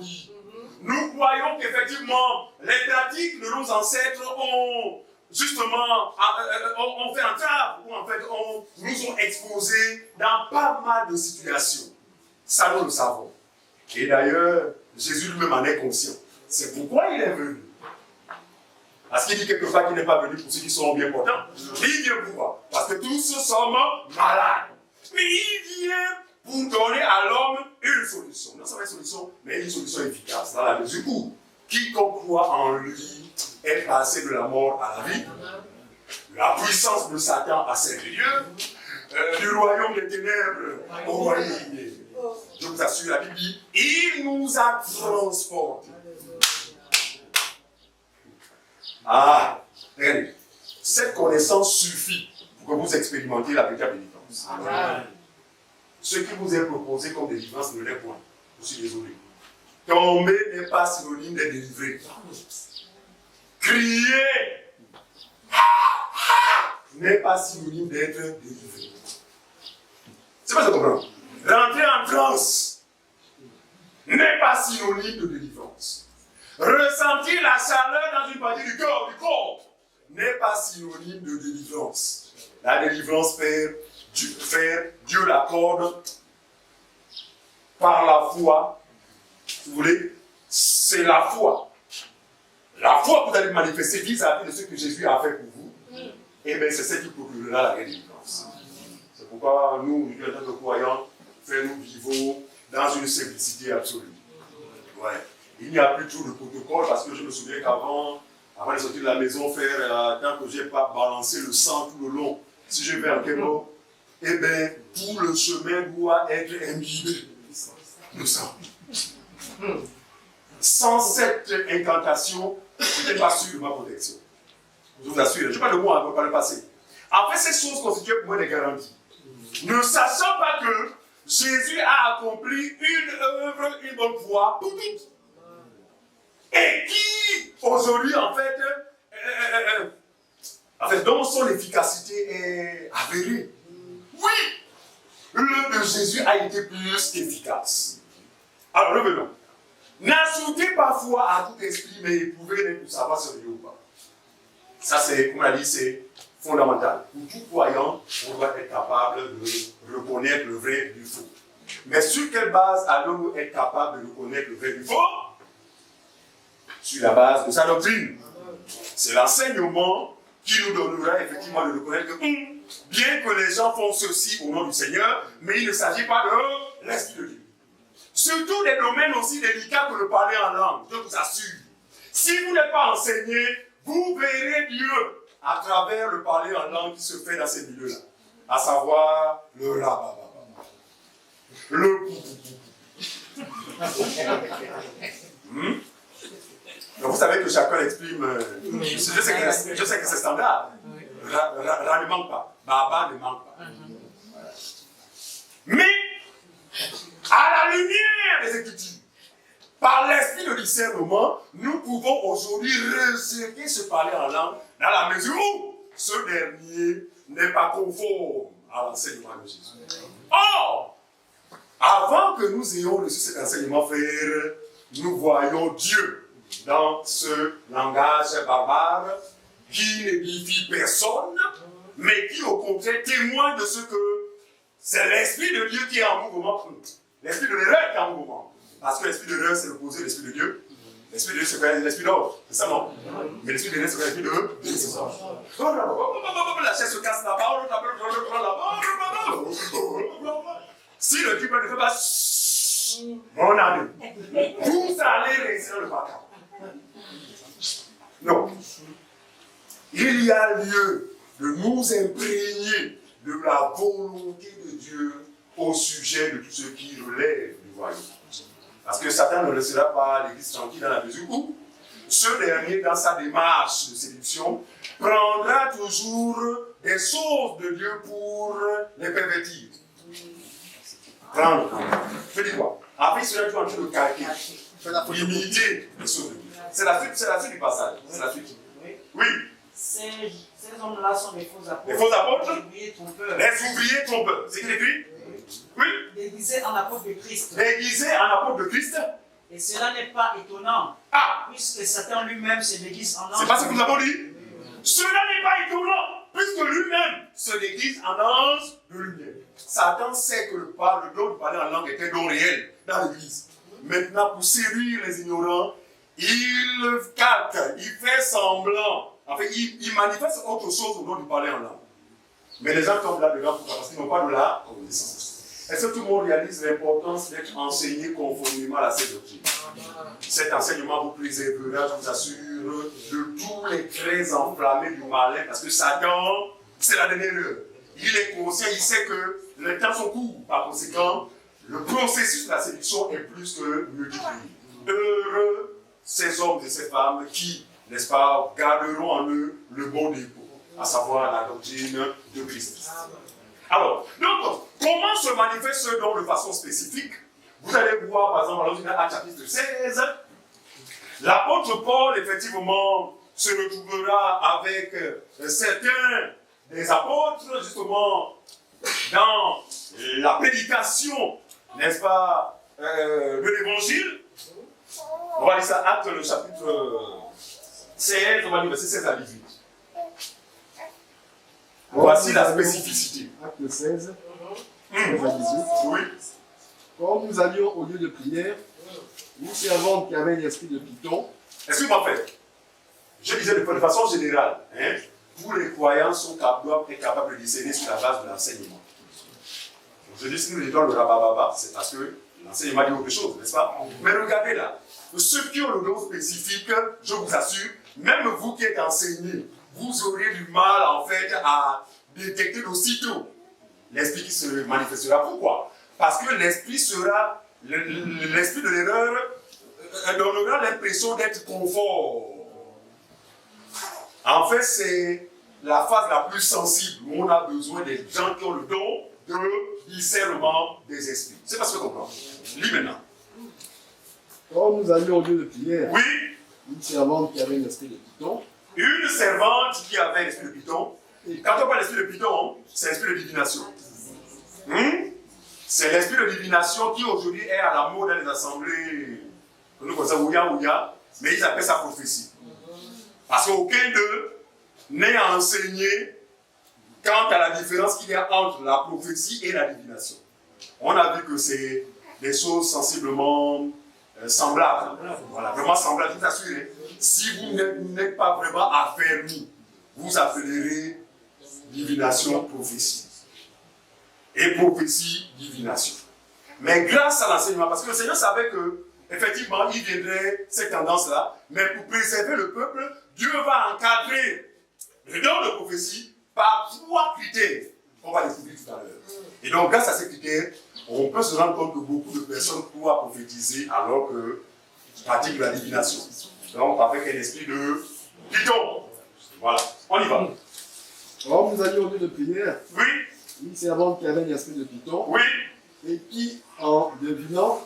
Nous croyons qu'effectivement les pratiques de nos ancêtres ont justement fait entrave, ou en fait nous ont exposés dans pas mal de situations. Ça nous le savons. Et d'ailleurs, Jésus lui-même en est conscient. C'est pourquoi il est venu. Parce qu'il dit quelque part qu'il n'est pas venu pour ceux qui sont bien portants. Il vient pourquoi? Parce que tous sommes malades. Mais il vient pour donner à l'homme une solution. Non seulement une solution, mais une solution efficace. Dans la mesure où quiconque croit en lui est passé de la mort à la vie. La puissance de Satan a servi Dieu. Du royaume des ténèbres au royaume des lumières. Je vous assure, la Bible dit, il nous a transportés. Ah, regardez, cette connaissance suffit pour que vous expérimentiez la véritable délivrance. Amen. Ce qui vous est proposé comme délivrance ne l'est point. Je suis désolé. Tomber n'est pas synonyme d'être délivré. Crier n'est pas synonyme d'être délivré. C'est pas ça qu'on comprend. Rentrer en transe n'est pas synonyme de délivrance. Ressentir la chaleur dans une partie du corps n'est pas synonyme de délivrance. La délivrance, Dieu l'accorde par la foi. Si vous voulez, c'est la foi. La foi que vous allez manifester vis-à-vis de ce que Jésus a fait pour vous, et bien c'est ce qui procurera la délivrance. C'est pourquoi nous, en tant que croyants, nous vivons dans une simplicité absolue. Ouais. Il n'y a plus tout le protocole parce que je me souviens qu'avant de sortir de la maison, tant que je n'ai pas balancé le sang tout le long, si je vais en Kémo, eh bien tout le chemin doit être imbibé de sang. Sans cette incantation, je n'étais pas sûr de ma protection. Je vous assure, je parle de moi, par le passé. En fait, ces choses constituaient pour moi des garanties. Ne sachant pas que Jésus a accompli une œuvre, une bonne foi, pour toutes. Et qui, aujourd'hui, en fait, dont son efficacité est avérée. Oui, l'œuvre de Jésus a été plus efficace. Alors, revenons. N'ajoutez pas foi à tout esprit, mais éprouvez pour savoir si c'est Dieu ou pas. Ça, c'est, comme on a dit, c'est fondamental. Pour tout croyant, on doit être capable de reconnaître le vrai du faux. Mais sur quelle base allons-nous être capables de reconnaître le vrai du faux? Sur la base de sa doctrine. C'est l'enseignement qui nous donnera effectivement de reconnaître que bien que les gens font ceci au nom du Seigneur, mais il ne s'agit pas de l'Esprit de Dieu. Surtout des domaines aussi délicats que le parler en langue, je vous assure. Si vous n'êtes pas enseigné, vous verrez Dieu à travers le parler en langue qui se fait dans ces milieux-là. À savoir le rababa, le Donc vous savez que chacun exprime, je sais que c'est standard. Ra ne manque pas, Baba ne manque pas. Mais, à la lumière des Écritures, par l'esprit de discernement, nous pouvons aujourd'hui rejeter ce parler en langue dans la mesure où ce dernier n'est pas conforme à l'enseignement de Jésus. Or, avant que nous ayons reçu cet enseignement, frère, nous voyons Dieu dans ce langage barbare qui n'édifie personne, mais qui au contraire témoigne de ce que c'est l'Esprit de Dieu qui est en mouvement. L'Esprit de l'erreur qui est en mouvement. Parce que l'Esprit de l'erreur, c'est l'opposé de l'Esprit de Dieu. L'Esprit de Dieu, c'est l'Esprit d'ordre, c'est ça non? Mais l'Esprit de l'erreur, c'est l'Esprit de désordre. La chaise se casse là-bas, on appelle là-bas. Si le Dieu ne fait pas mon ami, vous allez rester dans le baccarat. Non. Il y a lieu de nous imprégner de la volonté de Dieu au sujet de tout ce qui relève du royaume. Parce que Satan ne laissera pas l'Église tranquille dans la mesure où ce dernier, dans sa démarche de séduction, prendra toujours des choses de Dieu pour les pervertir. Prendre. Je dis quoi? Après, il sera toujours en train de calquer, imiter les choses de Dieu. C'est la suite du passage. C'est la suite. Oui. Ces hommes-là sont des faux apôtres. Les faux apôtres? Les ouvriers trompeurs. Les ouvriers trompeurs. C'est qui écrit? Oui. Déguisés en apôtres de Christ. Déguisés en apôtres de Christ. Et cela n'est pas étonnant. Ah. Puisque Satan lui-même se déguise en ange. C'est pas ce que nous avons dit. Cela n'est pas étonnant. Puisque lui-même se déguise en ange de lumière. Satan sait que le don de parler en langue était don réel dans l'Église. Maintenant, pour séduire les ignorants, il calque, il fait semblant. En fait, il manifeste autre chose au nom du parler en langue. Mais les gens tombent là-dedans parce qu'ils n'ont pas de la connaissance. Est-ce que tout le monde réalise l'importance d'être enseigné conformément à cette doctrine? Cet enseignement vous préservera, je vous assure, de tous les traits enflammés du malin, parce que Satan, c'est la dernière heure. Il est conscient, il sait que les temps sont courts. Par conséquent, le processus de la séduction est plus que multiplié. Heureux ces hommes et ces femmes qui, n'est-ce pas, garderont en eux le bon dépôt, à savoir la doctrine de Christ. Alors, donc, comment se manifeste ce don de façon spécifique? Vous allez voir, par exemple, dans Actes chapitre 16, l'apôtre Paul, effectivement, se retrouvera avec certains des apôtres, justement, dans la prédication, n'est-ce pas, de l'évangile. On va lire ça, Actes, le chapitre 16, on va lire verset 16 à 18. Voici la spécificité. Acte 16, 16 à 18. Oui. Quand nous allions au lieu de prière, une servante qui avait l'esprit de Python. Est-ce que en fait, je disais de façon générale, hein, tous les croyants doivent être capables de discerner sur la base de l'enseignement. Je dis si nous étions le rabababa, c'est parce que l'enseignement dit autre chose, n'est-ce pas? Mais regardez là, ceux qui ont le don spécifique, je vous assure, même vous qui êtes enseignés, vous aurez du mal en fait à détecter aussitôt l'esprit qui se manifestera. Pourquoi? Parce que l'esprit sera, l'esprit de l'erreur donnera l'impression d'être confort. En fait, c'est la phase la plus sensible où on a besoin des gens qui ont le don de discernement des esprits. C'est parce que comprendre. Lis maintenant. Quand nous allions au lieu de prière, Oui, une servante qui avait l'esprit de Python. une servante qui avait l'esprit de Python. Et quand on parle d'esprit de Python, c'est l'esprit de divination. C'est l'esprit de divination qui aujourd'hui est à la mode dans les assemblées. Nous connaissons Ouya, mais ils appellent ça prophétie. Parce qu'aucun d'eux n'est enseigné quant à la différence qu'il y a entre la prophétie et la divination. On a vu que c'est des choses sensiblement semblables. Voilà, vraiment semblables, je vous assure. Si vous n'êtes pas vraiment affermi, vous appellerez divination prophétie. Et prophétie, divination. Mais grâce à l'enseignement, parce que le Seigneur savait que, effectivement, il viendrait cette tendance-là, mais pour préserver le peuple, Dieu va encadrer le don de prophétie par 3 critères qu'on va découvrir tout à l'heure. Et donc, grâce à ces critères, on peut se rendre compte que beaucoup de personnes croient prophétiser alors qu'ils pratiquent la divination. Donc, avec un esprit de Python. Voilà, on y va. Quand nous allions au lieu de prière, Oui, une servante qui avait l'esprit de Python. oui. Et qui, en devinant,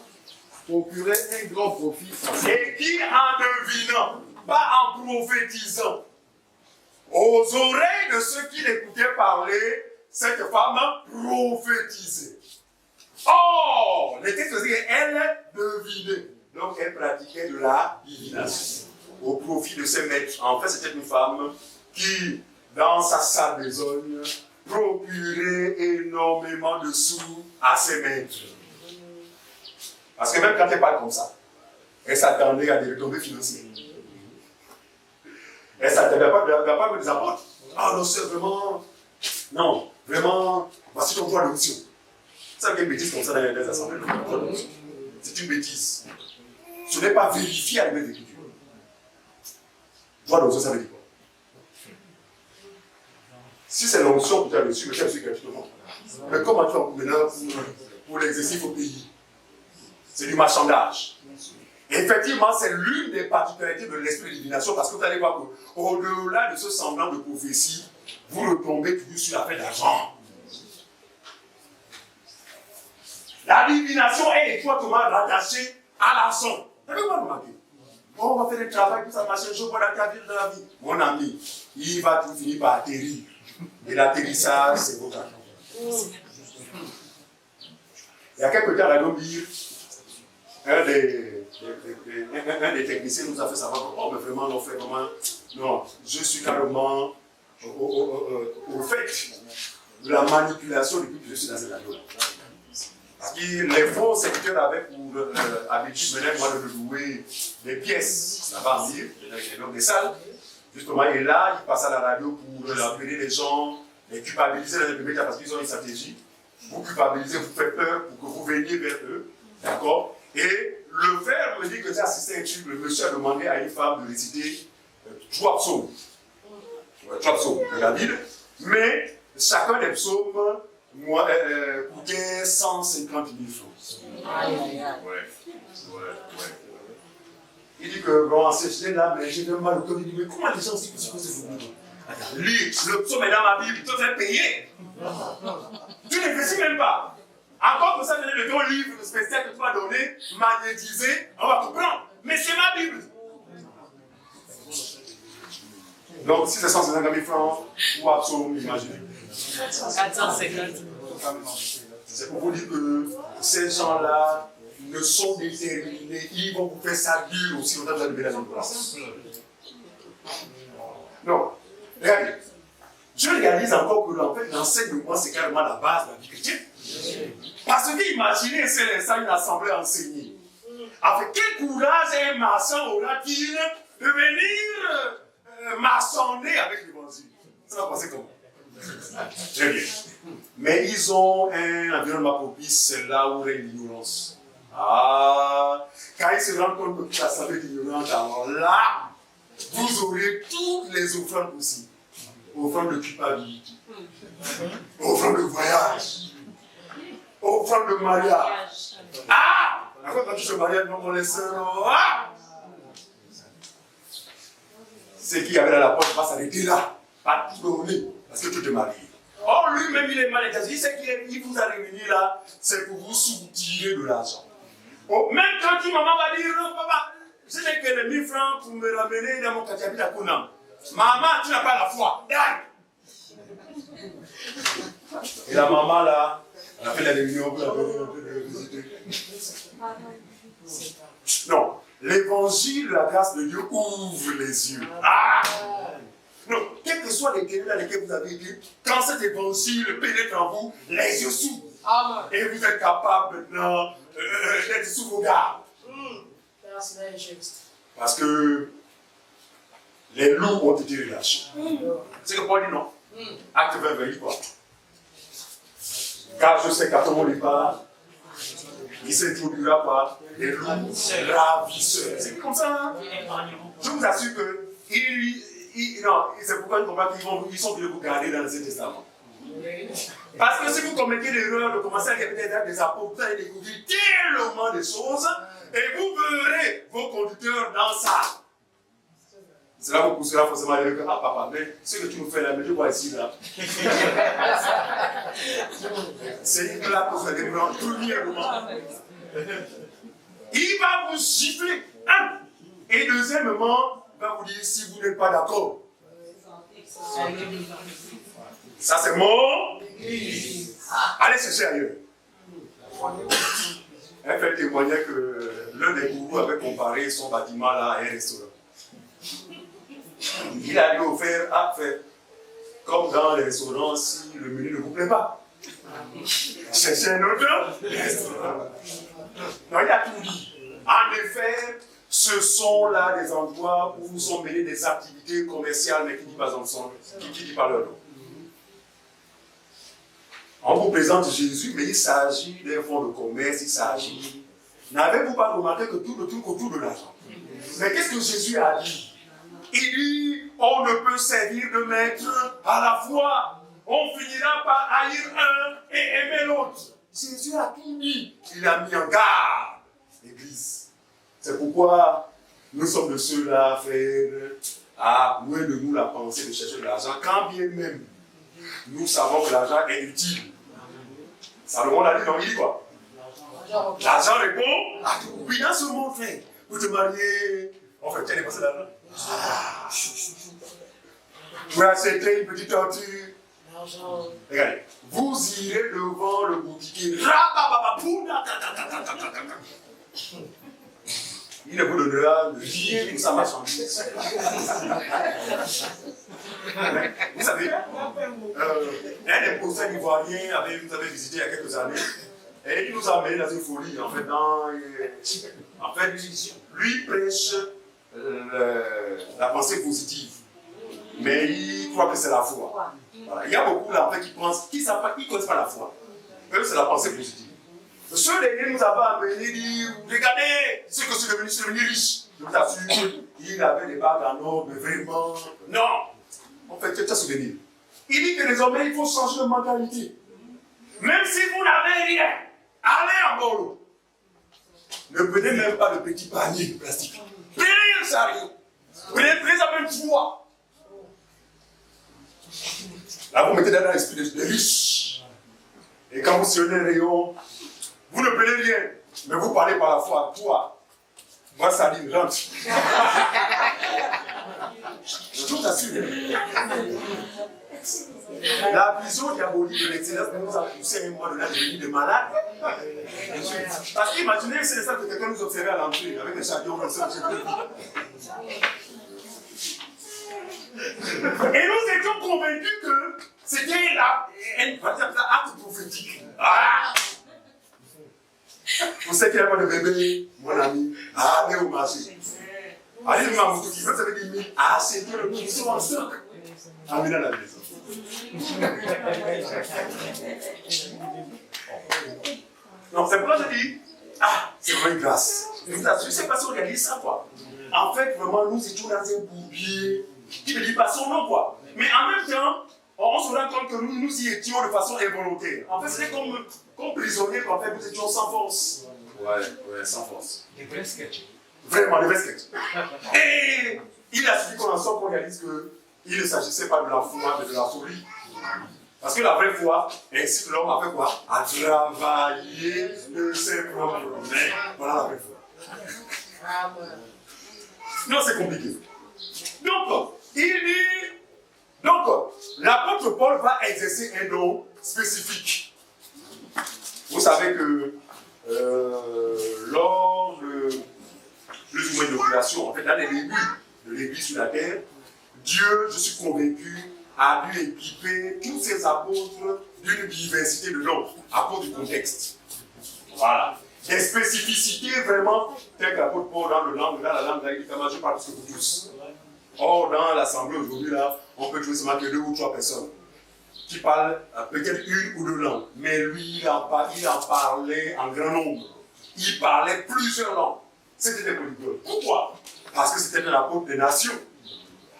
procurait un grand profit. Et qui, en devinant, pas en prophétisant, aux oreilles de ceux qui l'écoutaient parler, cette femme prophétisait. Oh, les textes disaient qu'elle devinait. Donc elle pratiquait de la divination au profit de ses maîtres. En fait, c'était une femme qui, dans sa salle besogne, procurait énormément de sous à ses maîtres. Parce que même quand elle parle comme ça, elle s'attendait à des retombées financières. Elle s'attendait à pas des apôtres. Ah non, c'est vraiment. Non, vraiment, voici ton droit d'option. C'est ça qu'il y a une bêtise comme ça dans les assemblées. C'est une bêtise. Ce n'est pas vérifié avec les Écritures. Droit d'option, ça veut dire quoi? Si c'est l'onction que tu as reçue, mais tu as reçu gratuitement. Mais comment tu en maintenant pour l'exercice au pays? C'est du marchandage. Et effectivement, c'est l'une des particularités de l'esprit de divination, parce que vous allez voir qu'au-delà de ce semblant de prophétie, vous retombez toujours sur l'affaire d'argent. La divination est étroitement rattachée à l'argent. Vous n'avez pas remarqué? On va faire le travail, tout ça marche un jour, voilà ta vie de la vie. Mon ami, il va tout finir par atterrir. Et l'atterrissage, c'est votre argent. Il y a quelques temps à la Lombier, un des techniciens nous a fait savoir que, oh, mais vraiment, on fait vraiment. Non, je suis carrément au fait de la manipulation depuis que je suis dans cette radio-là. Parce que les faux secteurs avaient pour habitude, maintenant, moi, de louer des pièces là-bas en ville, dans des salles. Justement, et là, ils passent à la radio pour appeler les gens, les culpabiliser dans les médias parce qu'ils ont une stratégie. Vous culpabilisez, vous faites peur pour que vous veniez vers eux. D'accord? Et le verbe me dit que j'ai assisté à un truc, le monsieur a demandé à une femme de réciter 3 psaumes. 3 psaumes de la Bible. Mais chacun des psaumes coûtait 150 000 francs. Il dit que, bon, c'est là, mais j'ai mal au cœur. Il dit, mais comment les gens disent que c'est vous? Lui, le psaume est dans ma Bible, il te fait payer. Tu ne réfléchis même pas. Encore que ça venait de ton livre spécial que tu m'as donné, magnétisé, on va comprendre. Mais c'est ma Bible. Donc, si c'est 150 000 francs, ou absolument imaginer. 450. C'est pour vous dire que ces gens-là ne sont déterminés. Ils vont vous faire ça dur aussi longtemps que vous allez lever la place. Non. Regardez. Je réalise encore que en fait, l'enseignement, c'est carrément la base de la vie chrétienne. Parce que imaginez, c'est l'instant une assemblée enseignée. Avec quel courage un maçon aura-t-il de venir maçonner avec l'évangile? Ça va passer comment? Très bien. Mais ils ont un environnement propice, c'est là où règne l'ignorance. Ah, quand ils se rendent compte que l'assemblée est ignorante, alors là, vous aurez toutes les offrandes possibles. Offrande de culpabilité, offrande de voyage, offrande de mariage. Ah! Après, quand tu te maries, on laisse ah! Ce qui avait dans la porte va s'arrêter là, pas tout donner, parce que tu te maries. Or, lui-même, il est mal intentionné. Il sait qu'il vous a réuni là, c'est pour vous soutirer de l'argent. Oh, même quand maman va dire, non, papa, je n'ai que les 1000 francs pour me ramener dans mon quartier à Kunam. Maman, tu n'as pas la foi. Et la maman là, elle a fait la réunion pour la visiter. Non, l'évangile, la grâce de Dieu ouvre les yeux. Ah! Non, quels que soient les ténèbres dans lesquels vous avez été, quand cet évangile pénètre en vous, les yeux s'ouvrent. Et vous êtes capable maintenant d'être sous vos gardes. Parce que les loups ont été relâchés. C'est que Paul dit non. Acte 20, 20, quoi. Car je sais qu'à ton départ, il ne s'introduira pas les loups ravisseurs. C'est comme ça. Hein? Je vous assure que non, c'est pourquoi ils sont venus vous garder dans l'Ancien Testament. Parce que si vous commettez l'erreur de commencer à répéter les actes des apôtres, vous allez découvrir tellement de choses et vous verrez vos conducteurs dans ça. Cela vous poussera forcément à dire que, ah papa, mais ce que tu nous fais là, mais je vois ici là. C'est une claque pour faire des blancs, premièrement. Il va vous gifler, un. Et deuxièmement, il va vous dire si vous n'êtes pas d'accord. Ça c'est mon. Allez chercher ailleurs. Elle fait témoigner que l'un des gourous avait comparé son bâtiment là à un restaurant. Il a lui offert à faire comme dans les restaurants si le menu ne vous plaît pas. Cherchez un autre restaurant. Non, il a tout dit. En effet, ce sont là des endroits où sont menées des activités commerciales, mais qui ne disent pas ensemble, qui ne disent pas leur nom. On vous présente Jésus, mais il s'agit d'un fonds de commerce, il s'agit. N'avez-vous pas remarqué que tout le truc autour de l'argent? Mais qu'est-ce que Jésus a dit? Il dit, on ne peut servir de maître à la fois. On finira par haïr un et aimer l'autre. Jésus a tout dit. Il a mis en garde l'Église. C'est pourquoi nous sommes de ceux-là, frères, à loin de nous la pensée de chercher de l'argent, quand bien même nous savons que l'argent est utile. Salomon a dit, non, il dit quoi? L'argent répond à tout. Oui, dans ce monde, frère, pour te marier, en fait, tu as dépensé l'argent. Pour acheter une petite tortue. Regardez, vous irez devant le boutiquier. Il ne vous donnera rien pour sa marchandise. Vous savez, un des professeurs ivoiriens nous avait visité il y a quelques années. Et il nous a amené dans une folie. En fait, lui prêche la pensée positive. Mais il croit que c'est la foi. Voilà. Il y a beaucoup là en fait, qui pensent, qui ne connaissent pas la foi. Eux, c'est la pensée positive. Ce dernier nous avait amené dire, regardez ce que c'est devenu riche. Je vous assure qu'il avait des bagues en or, mais vraiment. Non! En fait, c'est un souvenir. Il dit que désormais, il faut changer de mentalité. Même si vous n'avez rien, allez en bolo. Ne prenez même pas de petits paniers de plastique. Prenez un chariot. Prenez même 3. Là, vous mettez dans l'esprit des riches. Et quand vous sillonnez le rayon, vous ne prenez rien, mais vous parlez par la foi. Toi, moi ça dit rentre. Je vous assure. La vision diabolique de l'excellence nous a poussé un mois de la devenir des malades. Parce qu'imaginez, c'est ça que quelqu'un nous observait à l'entrée, avec les châtillons comme ça. Et nous étions convaincus que c'était un acte prophétique. Ah! Pour ceux qui n'ont pas de bébé, mon ami, allez au marché. Allez au marché, qui veut, ça veut dire acheter le poisson en stock. Amenez à la maison. Non, c'est pourquoi je dis, c'est vraiment une grâce. Je vous assure, c'est pas si on réalise ça, quoi. En fait, vraiment, nous étions dans un bourbier qui ne dit pas son nom, quoi. Mais en même temps, on se rend compte que nous y étions de façon involontaire. En fait, c'était comme prisonniers, qu'en fait, nous étions sans force. Ouais, sans force. Des vrais sketchs. Vraiment, des vrais sketchs. Et il a suffi qu'on en sorte, qu'on réalise qu'il ne s'agissait pas de la foi, mais de la folie. Parce que la vraie foi incite l'homme à faire quoi? À travailler de ses propres mains. Voilà la vraie foi. Non, c'est compliqué. Donc, l'apôtre Paul va exercer un don spécifique. Vous savez que lors de plus ou moins de création, en fait, dans les débuts de l'Église sur la terre, Dieu, je suis convaincu, a dû équiper tous ses apôtres d'une diversité de dons, à cause du contexte. Voilà. Des spécificités vraiment, telles que l'apôtre Paul dans la langue, il dit comment je parle plus que pour tous. Or, dans l'assemblée aujourd'hui, là, on peut trouver seulement que 2 ou 3 personnes qui parlent peut-être une ou 2 langues, mais lui, il en parlait en grand nombre. Il parlait plusieurs langues. C'était des polyglottes. Pourquoi? Parce que c'était un apôtre des nations.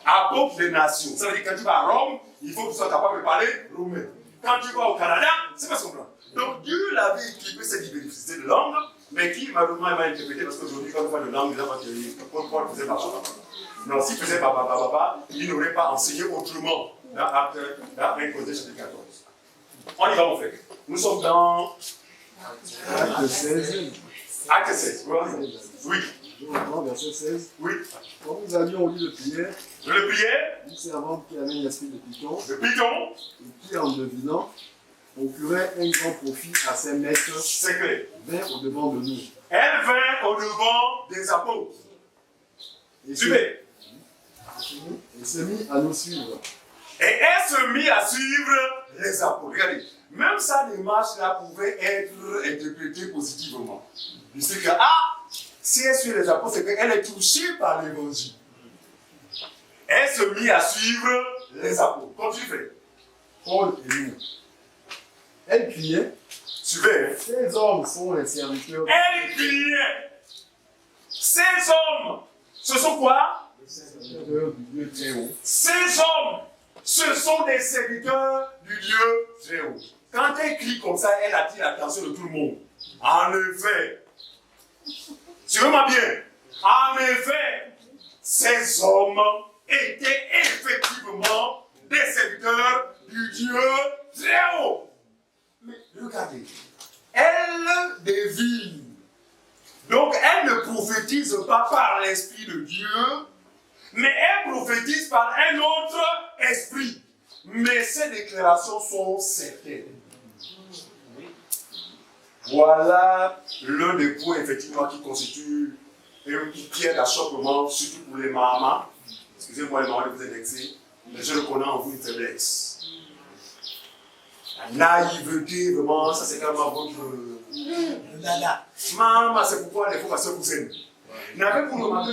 Apôtre des nations. Ça veut dire que quand tu vas à Rome, il faut que tu sois capable de parler roumain. Quand tu vas au Canada, c'est pas son plan. Donc Dieu l'avait équipé cette diversité de langues, mais qui malheureusement m'a interprété parce qu'aujourd'hui, quand on parle de langue, il Paul faisait papa. Non, s'il faisait papa, il n'aurait pas enseigné autrement dans 1 Corinthiens chapitre 14. On y va, mon frère. Nous sommes dans Acte 16. Acte 16. Oui. Je reprends verset 16. Oui. Quand nous allions au lieu de prière, Le prière, une servante qui avait l'esprit de Python, le piton, et qui, en devinant, procurait un grand profit à ses maîtres, c'est clair. vint au devant de nous. Elle vint au devant des apôtres. Et Suivez. se mit à nous suivre. Et elle se mit à suivre les apôtres. Regardez, même sa démarche-là pouvait être interprétée positivement. Il sait que, si elle suit les apôtres, c'est qu'elle est touchée par l'évangile. Elle se mit à suivre les apôtres. Continue. Paul et nous. Elle criait, Suivez. ces hommes sont les serviteurs Elle criait. Ces hommes, ce sont quoi? du Dieu très haut. Ces hommes, ce sont des serviteurs du Dieu très haut. Quand elle crie comme ça, elle attire l'attention de tout le monde. En effet, suivez-moi bien. En effet, ces hommes étaient effectivement des serviteurs du Dieu très haut. Mais regardez, elle devine. Donc elle ne prophétise pas par l'Esprit de Dieu, mais elle prophétise par un autre esprit. Mais ces déclarations sont certaines. Voilà l'un des points effectivement qui constitue une pierre d'achoppement, surtout pour les mamans. Excusez-moi les mamans de vous indexer, mais je reconnais en vous une faiblesse. La naïveté, vraiment, ça c'est vraiment votre dada. Maman, c'est pourquoi les faux pasteurs vous aiment. N'avez-vous pas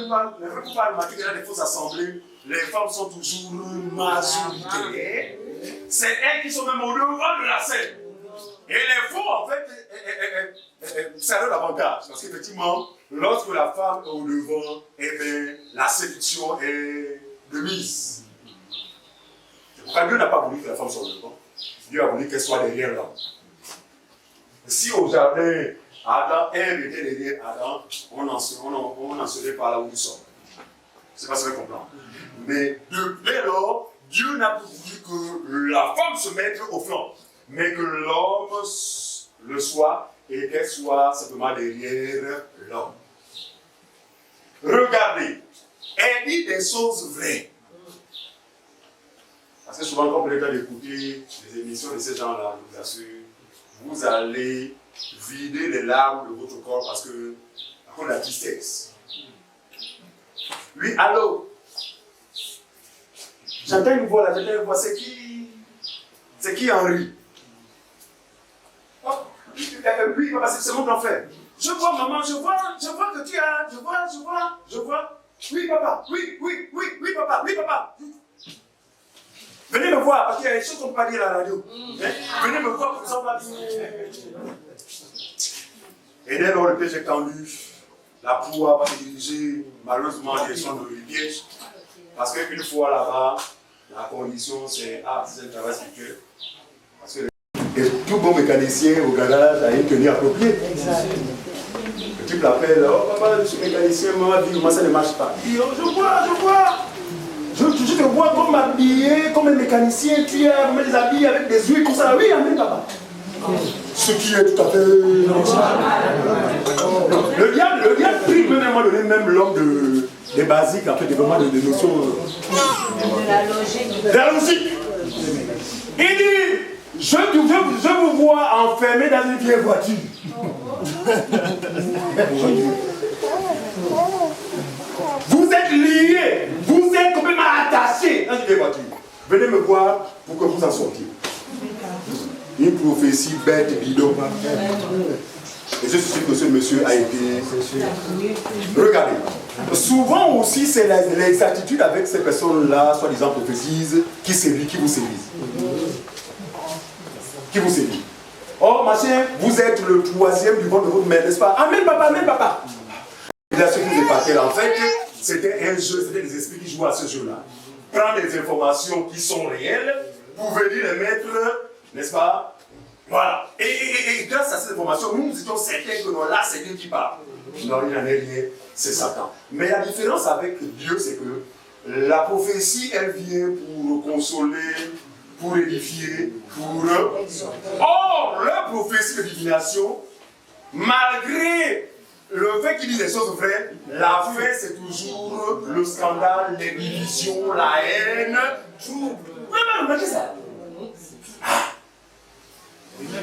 remarqué que dans les fausses assemblées, les femmes sont toujours majoritaires. C'est elles qui sont même au devant de la scène. Et les faux, en fait, ça a l'avantage. Parce qu'effectivement, lorsque la femme est au devant, eh bien, la séduction est de mise. C'est pourquoi Dieu n'a pas voulu que la femme soit au devant. Dieu a voulu qu'elle soit derrière l'homme. Si au jardin, Adam, Ève était derrière Adam, on en serait par là où nous sommes. Je ne sais pas si vous comprenez. Mais dès lors, Dieu n'a pas voulu que la femme se mette au flanc. mais que l'homme le soit et qu'elle soit simplement derrière l'homme. Regardez, elle dit des choses vraies. Parce que souvent, quand vous êtes en train d'écouter les émissions de ces gens-là, je vous assure, vous allez vider les larmes de votre corps parce que, à cause de la tristesse. Oui, allô? J'entends une voix là, j'entends une voix, c'est qui? C'est qui Henri? Oh, oui, papa, c'est mon enfant. Je vois, maman, je vois que tu as, je vois. Oui, papa, oui, papa. Venez me voir, parce qu'il y a des choses qu'on ne peut pas dire à la radio. Venez me voir, pour ça on va dire. Et dès lors, le piège est tendu, la proie va se diriger, malheureusement, en direction du piège. Parce qu'une fois là-bas, la condition c'est c'est un travail spirituel. Parce que tout bon mécanicien au garage a une tenue appropriée. Le type l'appelle, oh papa, je suis mécanicien, maman dit, comment ça ne marche pas. Il dit, oh, je vois. Je te vois comme habillé, comme un mécanicien, tu as des habits avec des huiles comme ça. Oui, amen, papa. Ce qui est tout à fait normal. Le diable prie même à donner même l'homme des basiques, en fait, vraiment des notions. De la logique. Il dit, je vous vois enfermé dans une vieille voiture. Vous êtes liés, vous êtes complètement attachés dans une vieille voiture. Venez me voir pour que vous en sortiez. Une prophétie bête bidon. Et je suis sûr que ce monsieur a été. Regardez. Souvent aussi, c'est les attitudes avec ces personnes-là, soi-disant prophétisent, qui vous séduisent. Qui vous séduisent. Oh, machin, vous êtes le troisième du ventre de votre mère, n'est-ce pas? Amen, papa. Et là, ce qui nous est passé, en fait, c'était un jeu, c'était des esprits qui jouaient à ce jeu-là. Prendre des informations qui sont réelles pour venir les mettre, n'est-ce pas? Voilà. Et grâce à ces informations, nous étions certains que non, là, c'est Dieu qui parle. Non, il n'en est rien, c'est Satan. Mais la différence avec Dieu, c'est que la prophétie, elle vient pour consoler, pour édifier, pour... Or, la prophétie de divination, malgré le fait qu'il dit des choses vraies, la fin, c'est toujours le scandale, les divisions, la haine, tout. Vous remarquez ça?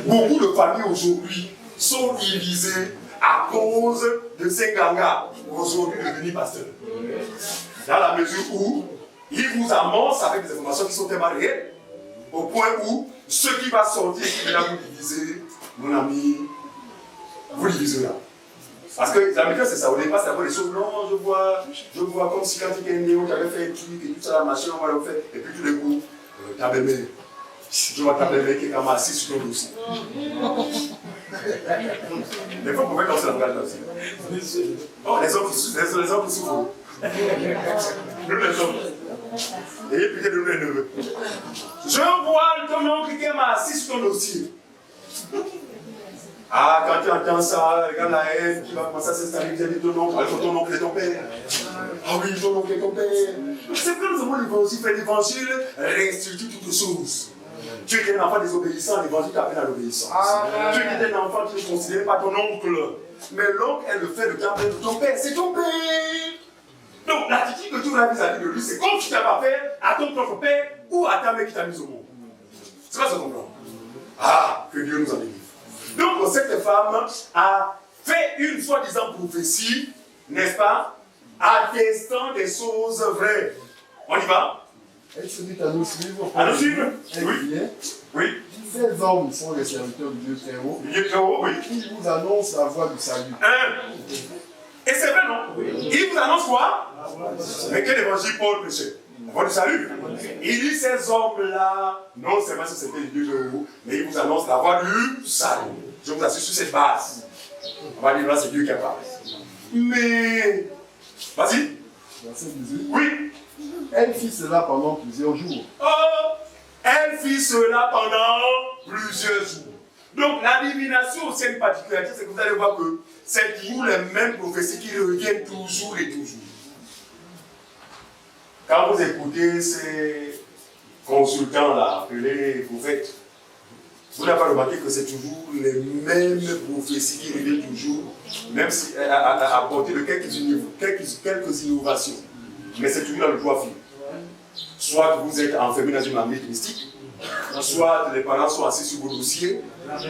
Beaucoup de familles aujourd'hui sont divisées à cause de ces gangas aujourd'hui devenus pasteurs. Dans la mesure où ils vous amorcent avec des informations qui sont tellement réelles, au point où ce qui va sortir, qui va vous diviser, mon ami, vous divisez là. Parce que les Américains, c'est ça, au départ, c'est un peu des choses, non, je vois comme si quand tu étais néo, tu avais fait un truc et tout ça, la machine, on va le faire, et puis tout d'un coup, ta belle-mère. Je vois ta belle-mère qui est comme assise sur ton dossier. Des fois, on peut faire comme ça, la regarde aussi. Oh, les hommes qui souffrent. Nous les hommes. Et peut-être nous les neveux. Je vois ton oncle qui est assis sur ton dossier. Ah, quand tu entends ça, regarde la haine qui va commencer à s'installer, vous avez ton oncle, alors ton oncle est ton père. Ah oui, ton oncle est ton père. C'est que nous avons l'évangile, fait l'évangile, restitue toutes choses. Tu étais un enfant désobéissant, l'évangile t'appelle à l'obéissance. Tu étais un enfant qui ne considérait pas ton oncle. Mais l'oncle est le fait de t'appeler de ton père. C'est ton père. Donc l'attitude que tu auras vis-à-vis de lui, c'est comme tu t'as pas fait à ton propre père ou à ta mère qui t'a mis au monde. C'est pas ce qu'on comprend. Ah, que Dieu nous en délivre. Donc cette femme a fait une soi-disant prophétie, n'est-ce pas, attestant des choses vraies. On y va? Elle se dit à nous suivre. À nous suivre? Oui. Oui. Ces hommes sont les serviteurs du Dieu très haut. Dieu très haut, oui. Ils vous annoncent la voie du salut. Et c'est vrai, non? Oui. Il vous annonce quoi? Mais quel évangile Paul prêchait? La voie du salut. Il dit ces hommes-là, non seulement si c'était Dieu de haut, mais il vous annonce la voie du salut. Je vous assure sur cette base. On va dire là, c'est Dieu qui a parlé. Mais. Vas-y. Verset 18. Oui. Elle fit cela pendant plusieurs jours. Oh, elle fit cela pendant plusieurs jours. Donc la divination aussi a une particularité, c'est que vous allez voir que c'est toujours les mêmes prophéties qui reviennent toujours et toujours. Quand vous écoutez ces consultants-là, appelés prophètes, vous n'avez pas remarqué que c'est toujours les mêmes prophéties qui reviennent toujours, même si à portée de quelques innovations. Mais c'est toujours dans le droit fil. Soit vous êtes enfermé dans une marmite mystique, soit les parents sont assis sur vos dossiers,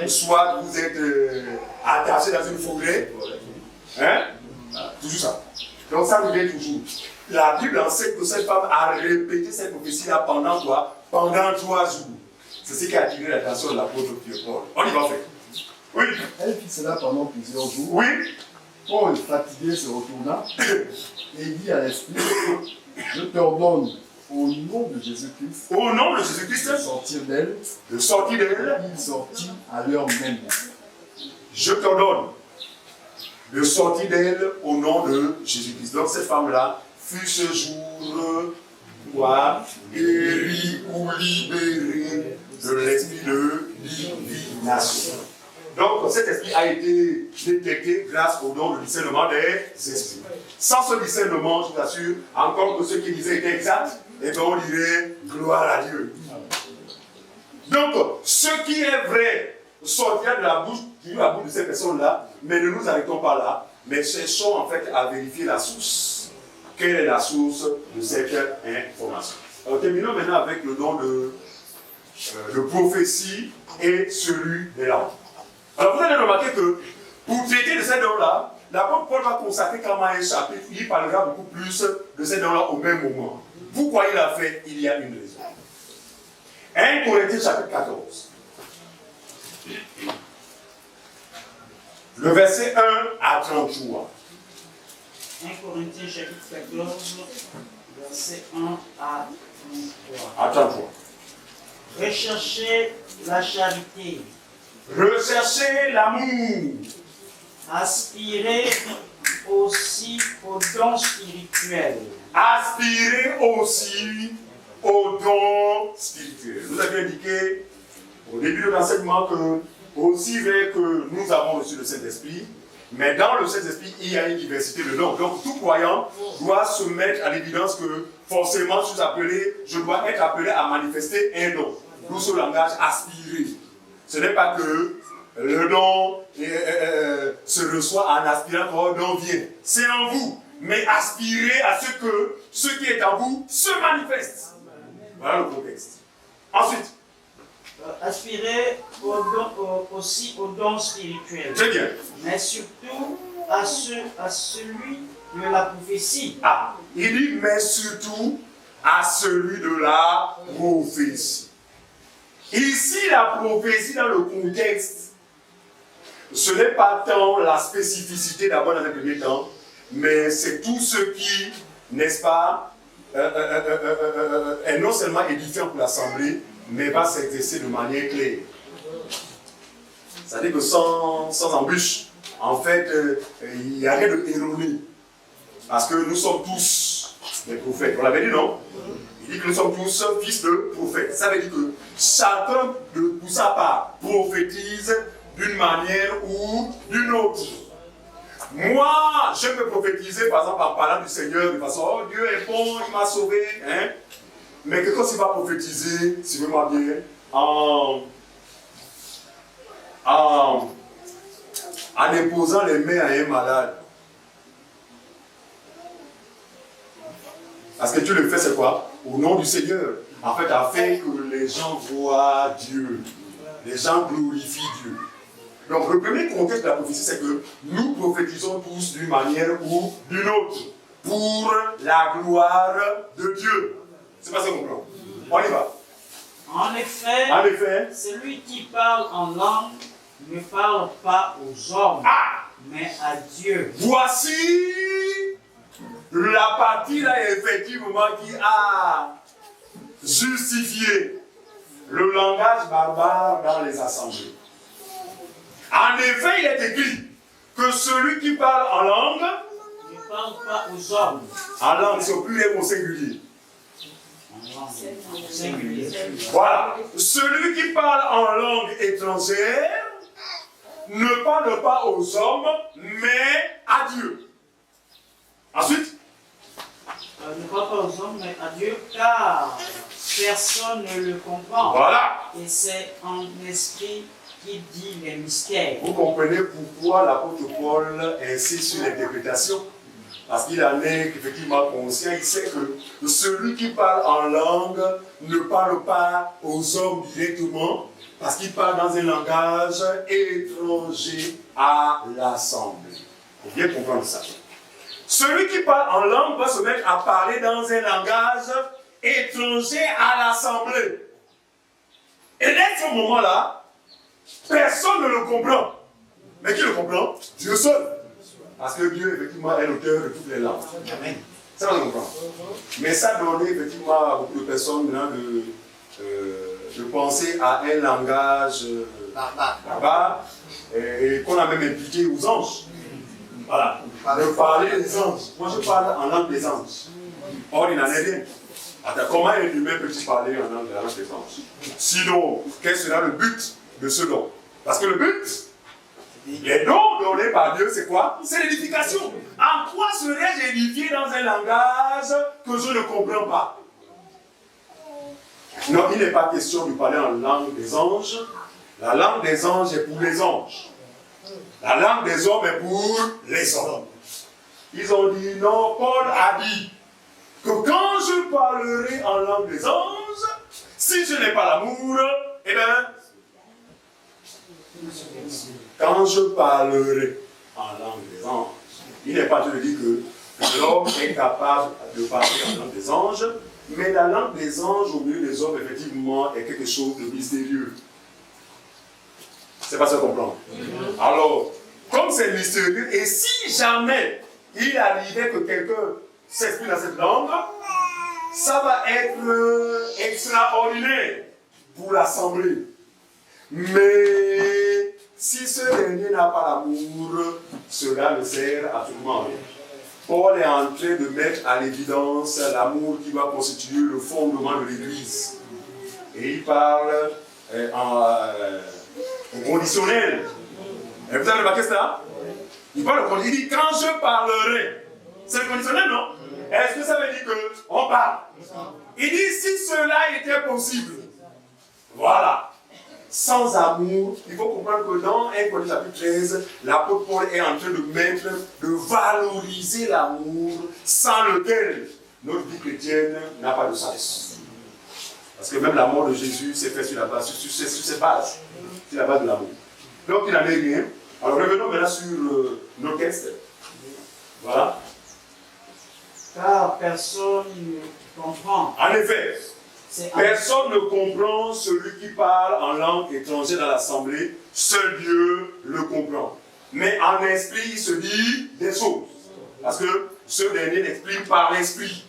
soit vous êtes attaché dans une forêt. Hein? Toujours ça. Donc ça revient toujours. La Bible enseigne que cette femme a répété cette prophétie-là pendant quoi? Pendant 3 jours. C'est ce qui a attiré l'attention de l'apôtre Paul. On y va faire. Oui. Elle fit cela pendant plusieurs jours. Oui. Paul, fatigué, se retourna et dit à l'esprit, je t'ordonne au nom de Jésus-Christ, au nom de Jésus-Christ, de sortir d'elle. De sortir d'elle. Il sortit à l'heure même. Je t'ordonne de sortir d'elle au nom de Jésus-Christ. Donc cette femme-là fut ce jour guérie ou libérée de l'esprit de divination. Donc cet esprit a été détecté grâce au don de discernement des esprits. Sans ce discernement, je vous assure, encore que ce qu'il disait était exact, et bien on dirait gloire à Dieu. Donc ce qui est vrai sortira de la bouche de ces personnes-là, mais ne nous arrêtons pas là, mais cherchons en fait à vérifier la source. Quelle est la source de cette information? Alors, terminons maintenant avec le don de prophétie et celui des langues. Alors vous allez remarquer que pour traiter de ces dons-là, l'apôtre Paul va consacrer quand même un chapitre, il parlera beaucoup plus de ces dons-là au même moment. Pourquoi il l'a fait? Il y a une raison. 1 Corinthiens chapitre 14. Le verset 1 à 33. 1 Corinthiens chapitre 14, verset 1 à 33. À 33. Recherchez la charité. Recherchez l'amour. Aspirez aussi aux dons spirituels. Aspirez aussi aux dons spirituels. Vous avez indiqué au début de l'enseignement que aussi vrai que nous avons reçu le Saint-Esprit, mais dans le Saint-Esprit, il y a une diversité de dons. Donc tout croyant doit se mettre à l'évidence que forcément je dois être appelé à manifester un don. D'où ce langage aspirer. Ce n'est pas que le don se reçoit en aspirant quand le don vient. C'est en vous. Mais aspirez à ce que ce qui est en vous se manifeste. Voilà le contexte. Ensuite. Aspirez aussi aux dons spirituels. Très bien. Mais surtout à celui de la prophétie. Ah, il dit mais surtout à celui de la prophétie. Ici, la prophétie dans le contexte, ce n'est pas tant la spécificité d'abord dans un premier temps, mais c'est tout ce qui, n'est-ce pas, est non seulement édifiant pour l'assemblée, mais va s'exercer de manière claire. C'est-à-dire que sans embûche, en fait, il n'y a rien de erroné. Parce que nous sommes tous des prophètes. On l'avait dit, non? Il dit que nous sommes tous fils de prophètes. Ça veut dire que chacun, pour sa part, prophétise d'une manière ou d'une autre. Moi, je peux prophétiser, par exemple, en parlant du Seigneur, de façon, oh, Dieu est bon, il m'a sauvé. Hein? Mais quelqu'un s'il va prophétiser, suivez-moi bien, en imposant les mains à un malade. Parce que Dieu le fait, c'est quoi? Au nom du Seigneur. En fait, afin que les gens voient Dieu. Les gens glorifient Dieu. Donc, le premier contexte de la prophétie, c'est que nous prophétisons tous d'une manière ou d'une autre. Pour la gloire de Dieu. C'est pas ça qu'on comprend. On y va. En effet, celui qui parle en langue ne parle pas aux hommes, mais à Dieu. Voici la partie là, effectivement, qui a justifié le langage barbare dans les assemblées. En effet, il est écrit que celui qui parle en langue ne parle pas aux hommes. En langue, c'est au pluriel ou au singulier. Singulier. Voilà. Celui qui parle en langue étrangère ne parle pas aux hommes, mais à Dieu. Ensuite, Ne parle pas aux hommes, mais à Dieu, car personne ne le comprend. Voilà. Et c'est en esprit qui dit les mystères. Vous comprenez pourquoi l'apôtre Paul insiste sur l'interprétation? Parce qu'il en est effectivement conscient, il sait que celui qui parle en langue ne parle pas aux hommes directement, parce qu'il parle dans un langage étranger à l'assemblée. Il faut bien comprendre ça. Celui qui parle en langue va se mettre à parler dans un langage étranger à l'assemblée. Et dès ce moment-là, personne ne le comprend. Mais qui le comprend? Dieu seul. Parce que Dieu, effectivement, est l'auteur de toutes les langues. Amen. Ça, on comprend. Mais ça donne effectivement à beaucoup de personnes maintenant de penser à un langage barbare et qu'on a même impliqué aux anges. Voilà. De parler des anges. Moi, je parle en langue des anges. Or, il n'en est rien. Attends, comment un humain peut-il parler en langue des anges? Sinon, quel sera le but de ce don? Parce que le but, les dons donnés par Dieu, c'est quoi? C'est l'édification. En quoi serais-je édifié dans un langage que je ne comprends pas? Non, il n'est pas question de parler en langue des anges. La langue des anges est pour les anges. La langue des hommes est pour les hommes. Ils ont dit non, Paul a dit que quand je parlerai en langue des anges, si je n'ai pas l'amour, eh bien, quand je parlerai en langue des anges, il n'est pas de dire que l'homme est capable de parler en langue des anges, mais la langue des anges au milieu des hommes, effectivement, est quelque chose de mystérieux. C'est pas ça qu'on comprend. Alors, comme c'est mystérieux, et si jamais il arrivait que quelqu'un s'exprime dans cette langue, ça va être extraordinaire pour l'assemblée. Mais si ce dernier n'a pas l'amour, cela ne sert absolument à rien. Paul est en train de mettre à l'évidence l'amour qui va constituer le fondement de l'Église. Et il parle au conditionnel. Et vous avez remarqué ça? Il parle au conditionnel. Il dit quand je parlerai. C'est le conditionnel, non? Est-ce que ça veut dire qu'on parle? Il dit si cela était possible. Voilà. Sans amour, il faut comprendre que dans 1 Corinthiens chapitre 13, l'apôtre Paul est en train de valoriser l'amour sans lequel notre vie chrétienne n'a pas de sens. Parce que même la mort de Jésus s'est faite sur la base, sur ses bases, sur la base de l'amour. Donc il n'en est rien. Alors revenons maintenant sur nos textes. Voilà. Car personne ne comprend. En effet, personne ne comprend celui qui parle en langue étrangère dans l'assemblée, seul Dieu le comprend. Mais en esprit, il se dit des choses. Parce que ce dernier l'exprime par l'esprit.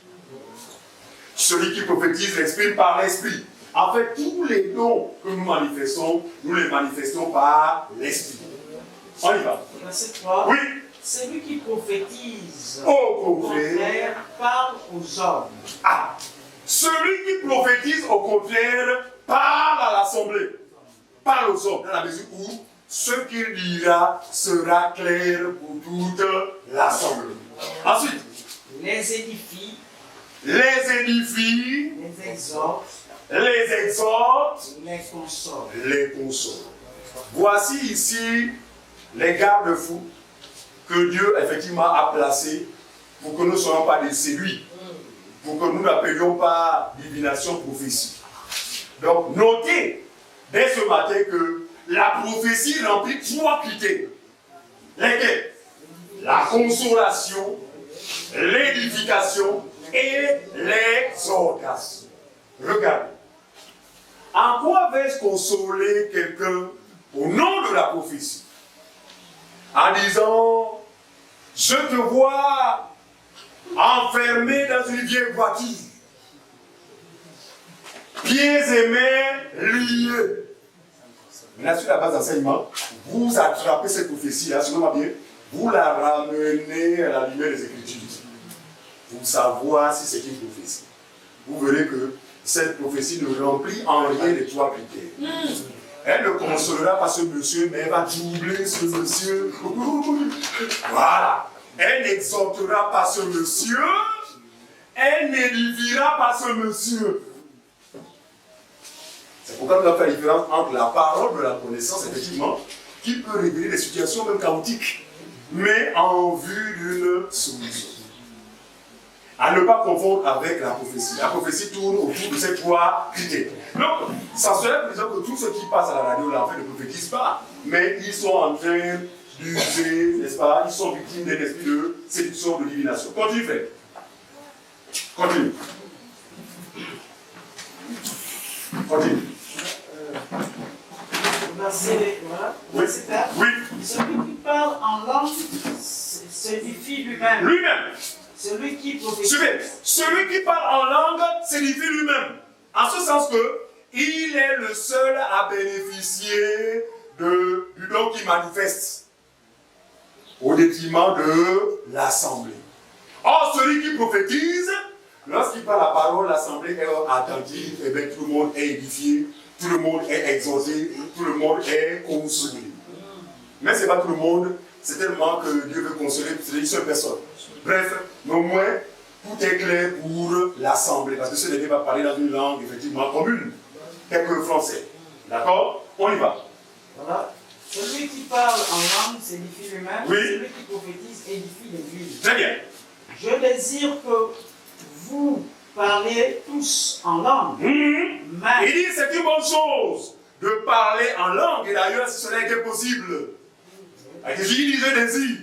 Celui qui prophétise l'exprime par l'esprit. En fait, tous les dons que nous les manifestons par l'esprit. On y va. Verset 3. Oui. Celui qui prophétise au contraire parle aux hommes. Ah. Celui qui prophétise au contraire parle à l'assemblée, parle aux hommes, dans la mesure où ce qu'il dira sera clair pour toute l'assemblée. Ensuite, les édifie, les exhorte, les console. Voici ici les garde-fous que Dieu effectivement a placés pour que nous ne soyons pas déséduits, pour que nous n'appelions pas divination prophétie. Donc notez dès ce matin que la prophétie remplit 3 critères. Lesquels? La consolation, l'édification et l'exhortation. Regardez. En quoi vais-je consoler quelqu'un au nom de la prophétie? En disant, je te vois enfermé dans une vieille voiture, pieds et mains liés. Maintenant, sur la base d'enseignement, vous attrapez cette prophétie-là, suivez-moi bien, vous la ramenez à la lumière des Écritures. Pour savoir si c'est une prophétie. Vous verrez que cette prophétie ne remplit en rien les 3 critères. Elle ne consolera pas ce monsieur, mais elle va troubler ce monsieur. Voilà. Elle n'exhortera pas ce monsieur. Elle n'édifiera pas ce monsieur. C'est pourquoi nous avons fait la différence entre la parole de la connaissance, effectivement, qui peut révéler des situations même chaotiques, mais en vue d'une solution. À ne pas confondre avec la prophétie. La prophétie tourne autour de ces trois critères. Donc, ça serait disons que tous ceux qui passent à la radio, là, en fait, ne prophétisent pas, mais ils sont en train d'user, n'est-ce pas? Ils sont victimes d'un esprit de séduction, de divination. Continue, frère. Continue. Continue. Verset, voilà. Oui. Oui. Celui qui parle en langue s'édifie lui-même. Lui-même. Celui qui prophétise. Suivez. Celui qui parle en langue s'édifie lui-même. En ce sens que il est le seul à bénéficier du don qui manifeste au détriment de l'assemblée. Or, celui qui prophétise, lorsqu'il parle la parole, l'assemblée est attentive, et bien tout le monde est édifié, tout le monde est exhorté, tout le monde est consolé. Mais ce n'est pas tout le monde, c'est tellement que Dieu veut consoler, c'est une seule personne. Bref, mais au moins, tout est clair pour l'assemblée, parce que ce dernier va parler dans une langue effectivement commune, tel que le français. D'accord? On y va. Voilà. Celui qui parle en langue s'édifie lui-même, Oui. celui qui prophétise édifie l'église. Très bien. Je désire que vous parliez tous en langue. Mais Il dit c'est une bonne chose de parler en langue, et d'ailleurs si cela était possible. Jésus dit je désire.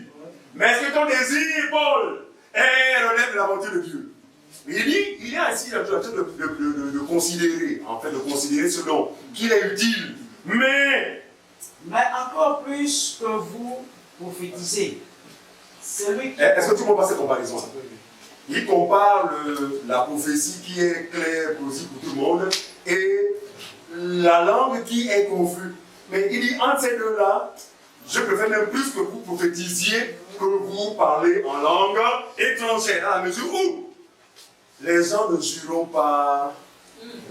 Mais est-ce que ton désir, Paul, relève de la volonté de Dieu? Il dit, il est ainsi en train de considérer, en fait de considérer ce don, qu'il est utile. Mais encore plus que vous prophétisez. Celui qui... Est-ce que tu comprends cette comparaison? Il compare la prophétie qui est claire, plausible pour tout le monde, et la langue qui est confuse. Mais il dit, entre ces deux-là, je préfère même plus que vous prophétisiez que vous parlez en langue étrangère, à la mesure où les gens ne joueront pas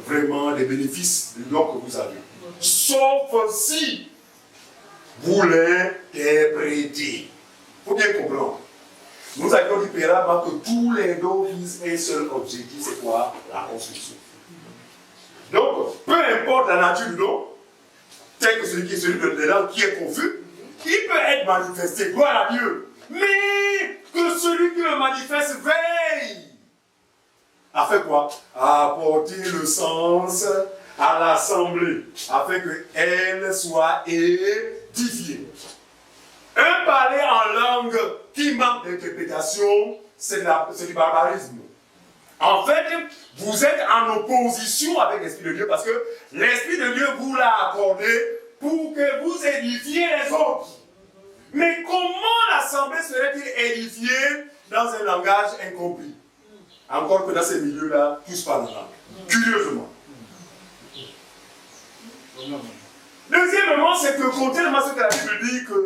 vraiment les bénéfices du don que vous avez. Sauf si vous l'interprétez. Il faut bien comprendre. Nous avions dit préalablement que tous les dons visent un seul objectif, c'est quoi? La construction. Donc, peu importe la nature du don, tel que celui qui est celui de l'élan qui est confus, il peut être manifesté, gloire à Dieu. Mais que celui qui le manifeste veille à faire quoi? À apporter le sens à l'assemblée, afin qu'elle soit édifiée. Un parler en langue qui manque d'interprétation, c'est du barbarisme. En fait, vous êtes en opposition avec l'Esprit de Dieu parce que l'Esprit de Dieu vous l'a accordé pour que vous édifiez les autres. Mais comment l'assemblée serait-il édifiée dans un langage incompris? Encore que dans ces milieux-là, tous parlent en langue. Curieusement. Deuxièmement, c'est que contrairement à ce que la Bible dit que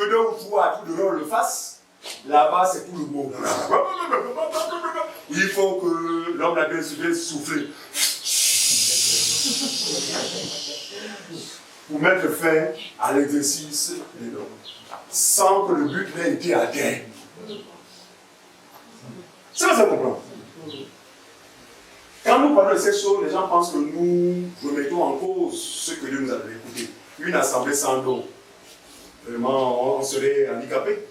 deux ou trois à tout de l'heure le fassent, là-bas c'est tout le monde. Il faut que l'homme la bien souffler pour mettre fin à l'exercice des dons, sans que le but n'ait été atteint. C'est ça qu'on comprend. Quand nous parlons de ces choses, les gens pensent que nous remettons en cause ce que Dieu nous a écouté. Une assemblée sans don. Vraiment, on serait handicapé.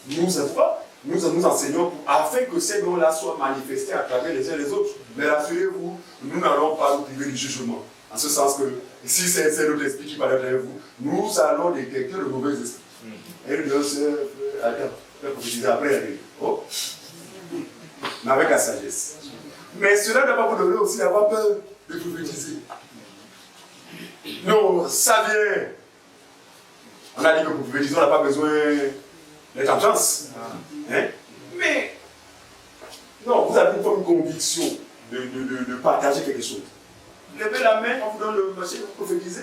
Nous nous enseignons afin que ces dons-là soient manifestés à travers les uns et les autres. Mais rassurez-vous, nous n'allons pas nous priver du jugement. En ce sens que, si c'est notre esprit qui parle avec vous, nous allons détecter le mauvais esprit. Et nous disons, attends, après, oh. Mais avec la sagesse. Mais cela ne va pas vous donner aussi d'avoir peur de prophétiser. Non, ça vient. On a dit que pour prophétiser, on n'a pas besoin d'être en chance. Hein? Mais, non, vous avez une conviction de partager quelque chose. Levez la main, on vous donne le marché pour prophétiser.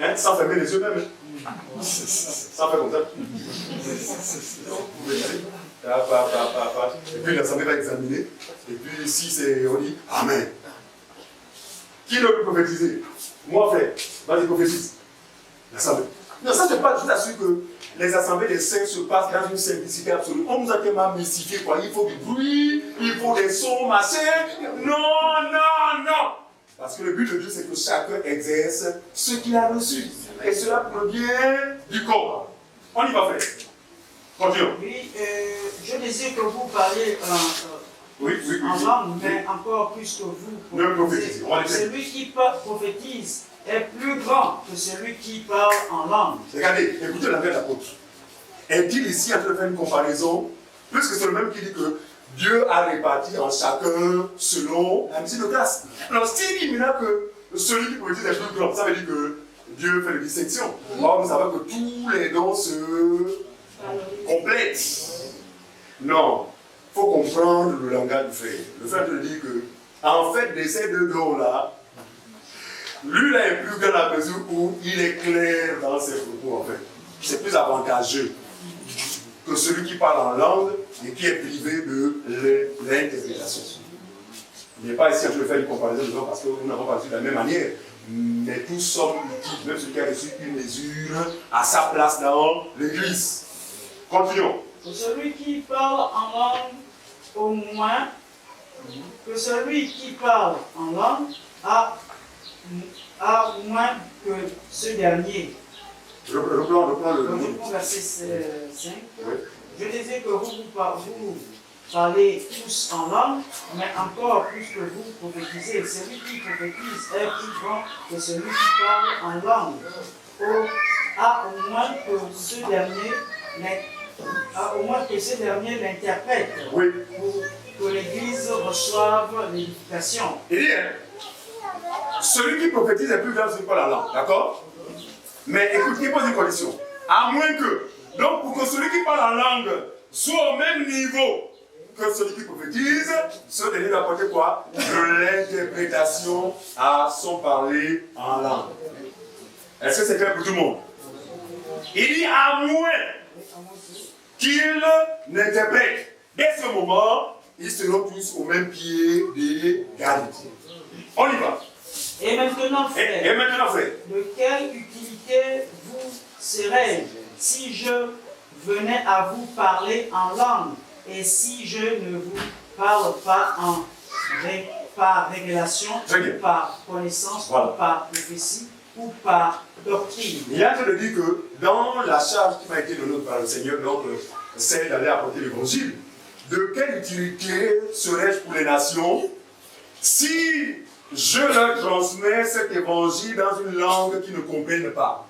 Hein? Sans fermer les yeux même. Sans faire comme ça. Et puis l'assemblée va examiner. Et puis si c'est, on dit Amen. Qui ne peut prophétiser? Moi, frère, vas-y, prophétise. L'assemblée. Non, ça, c'est pas, je vous assure que les assemblées des saints se passent dans une simplicité absolue. On nous a tellement mystifié, quoi. Il faut du bruit, il faut des sons, machin. Non. Parce que le but de Dieu, c'est que chacun exerce ce qu'il a reçu. Et cela provient du corps. On y va faire. Continuons. Oui, je désire que vous parliez Oui. en langue, mais encore plus que vous. Ne prophétisez. Celui qui prophétise est plus grand que celui qui parle en langue. Regardez, écoutez la vraie apôtre. Est-il ici en train de faire une comparaison, puisque c'est le même qui dit que Dieu a réparti en chacun selon la mission de grâce. Alors, s'il dit maintenant que celui qui prophétise est plus grand, ça veut dire que Dieu fait une distinction. Or, nous savons que tous les dons se complètent. Non, il faut comprendre le langage du frère. Le frère te dit que, en fait, de ces deux dons-là, lui là est plus grand à la mesure où il est clair dans ses propos, en fait. C'est plus avantageux que celui qui parle en langue et qui est privé de l'interprétation. Il n'est pas ici en train de faire une comparaison de gens parce que nous n'avons pas reçu de la même manière. Mais tous sommes utiles, même celui qui a reçu une mesure à sa place dans l'église. Continuons. Que celui qui parle en langue, au moins, que celui qui parle en langue a moins que ce dernier. Reprends le verset 5. Oui. Je désire que vous parlez tous en langue, mais encore plus que vous prophétisez. Celui qui prophétise est plus grand que celui qui parle en langue. A au moins que ce dernier l'interprète. Oui. Pour que l'Église reçoive l'édification. Il dit, celui qui prophétise est plus grand que celui qui parle en langue. D'accord? Mais écoute, il pose une condition. À moins que, donc pour que celui qui parle en langue soit au même niveau que celui qui prophétise, ce dernier doit apporter quoi? De l'interprétation à son parler en langue. Est-ce que c'est clair pour tout le monde? Il dit à moins qu'il n'interprète. Dès ce moment, ils seront tous au même pied d'égalité. On y va. Et maintenant, frère, de quelle utilité vous serais si je venais à vous parler en langue et si je ne vous parle pas par révélation, ou par connaissance, ou par prophétie, ou par doctrine? Il est en train de dire que dans la charge qui m'a été donnée par le Seigneur, donc c'est d'aller apporter l'évangile, de quelle utilité serais-je pour les nations si je leur transmets cet évangile dans une langue qu'ils ne comprennent pas?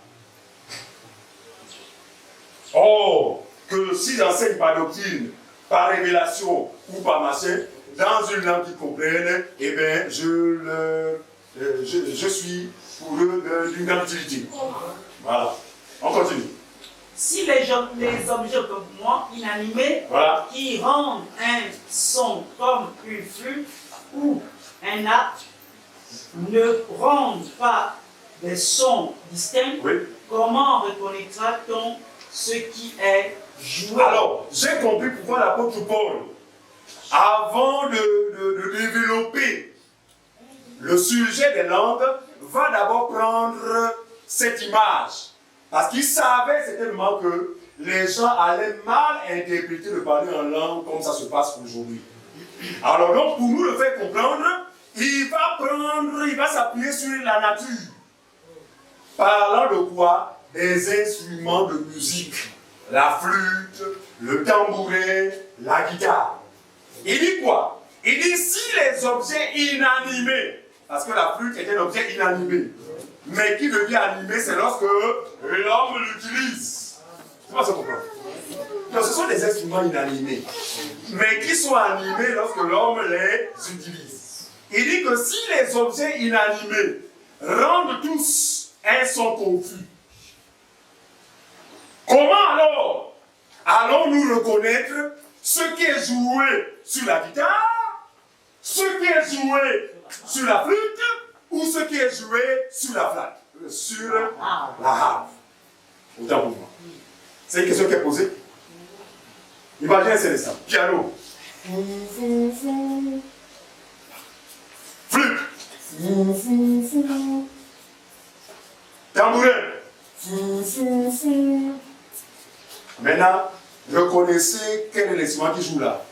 Oh, que si j'enseigne par doctrine, par révélation ou par machin, dans une langue qu'ils comprennent, eh bien, je suis pour eux d'une grande utilité. Voilà. On continue. Si les objets comme moi, inanimés, voilà, qui rendent un son comme une flûte ou un arc, ne rendent pas des sons distincts, oui, comment reconnaîtra-t-on ce qui est joué? Alors, j'ai compris pourquoi l'apôtre Paul, avant de développer le sujet des langues, va d'abord prendre cette image. Parce qu'il savait certainement que les gens allaient mal interpréter le parler en langue comme ça se passe aujourd'hui. Alors donc, pour nous le faire comprendre, il va s'appuyer sur la nature. Parlant de quoi? Des instruments de musique. La flûte, le tambourin, la guitare. Il dit quoi? Il dit si les objets inanimés, parce que la flûte est un objet inanimé, mais qui devient animé, c'est lorsque l'homme l'utilise. C'est pas ça qu'on comprend. Donc ce sont des instruments inanimés, mais qui sont animés lorsque l'homme les utilise. Il dit que si les objets inanimés rendent tous un son confus, comment alors allons-nous reconnaître ce qui est joué sur la guitare, ce qui est joué sur la flûte, ou ce qui est joué sur la flaque, sur la harpe? Autant pour moi. C'est une question qui est posée. Imaginez c'est ça. Piano. Flûte. Tambourin. Maintenant, reconnaissez quel est l'instrument qui joue là.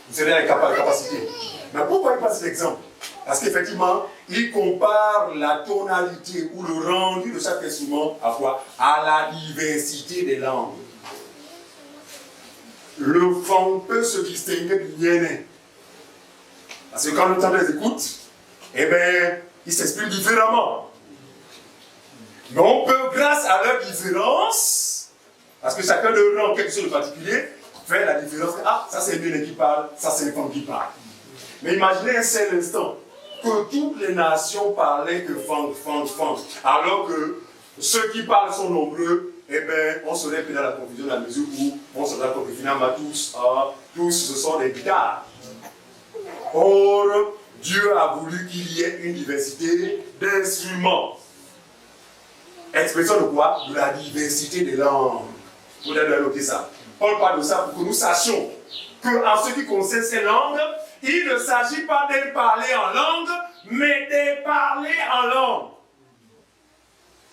Vous avez la capacité. Mais pourquoi il passe cet exemple? Parce qu'effectivement, il compare la tonalité ou le rendu de chaque instrument à quoi? À la diversité des langues. Le fang peut se distinguer du yéné. Parce que quand l'auteur les écoute, eh bien, ils s'expriment différemment. Mais on peut, grâce à leur différence, parce que chacun de eux, en quelque chose de particulier, fait la différence. Ah, ça c'est Yéné qui parle, ça c'est Fang qui parle. Mais imaginez un seul instant que toutes les nations parlaient que Fang, Fang, Fang, alors que ceux qui parlent sont nombreux, eh bien, on serait pris dans la confusion dans la mesure où on serait que finalement tous ce sont des guitares. Or, Dieu a voulu qu'il y ait une diversité d'instruments. Expression de quoi? De la diversité des langues. Vous devez noter ça. On parle de ça pour que nous sachions qu'en ce qui concerne ces langues, il ne s'agit pas de parler en langue, mais de parler en langue.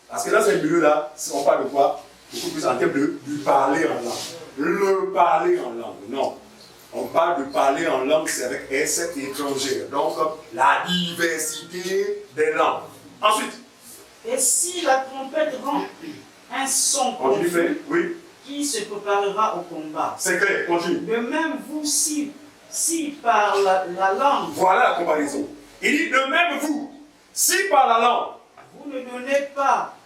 Parce que dans ce milieu-là, on parle de quoi? Beaucoup plus en termes de parler en langue. Le parler en langue, non. On parle de parler en langue, c'est avec S étrangère. Donc, la diversité des langues. Ensuite. Et si la trompette rend un son confus, oui. Qui se préparera au combat? C'est clair, continue. De même, vous, si par la langue. Voilà la comparaison. Il dit, de même vous, si par la langue. Vous ne donnez pas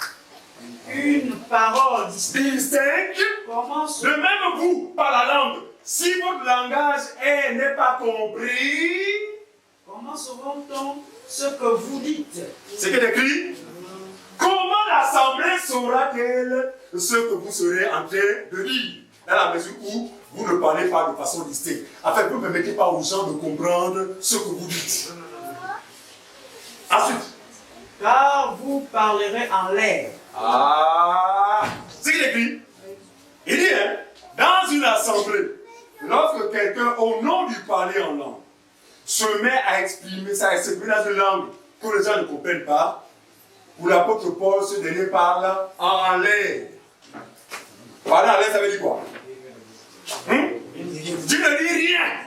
une parole distincte. De même vous, par la langue. Si votre langage n'est pas compris, comment sauront-on ce que vous dites? C'est qu'il écrit. Comment l'assemblée saura-t-elle ce que vous serez en train de dire? Dans la mesure où vous ne parlez pas de façon distincte. Afin que vous ne permettez pas aux gens de comprendre ce que vous dites. Ensuite. Car vous parlerez en l'air. Ah, c'est qu'il écrit. Il dit, hein, dans une assemblée, lorsque quelqu'un, au nom du parler en langue, se met à exprimer ça, à s'exprimer dans une langue que les gens ne comprennent pas, pour l'apôtre Paul, ce dernier parle en l'air. Parler en l'air, ça veut dire quoi? Tu ne dis rien.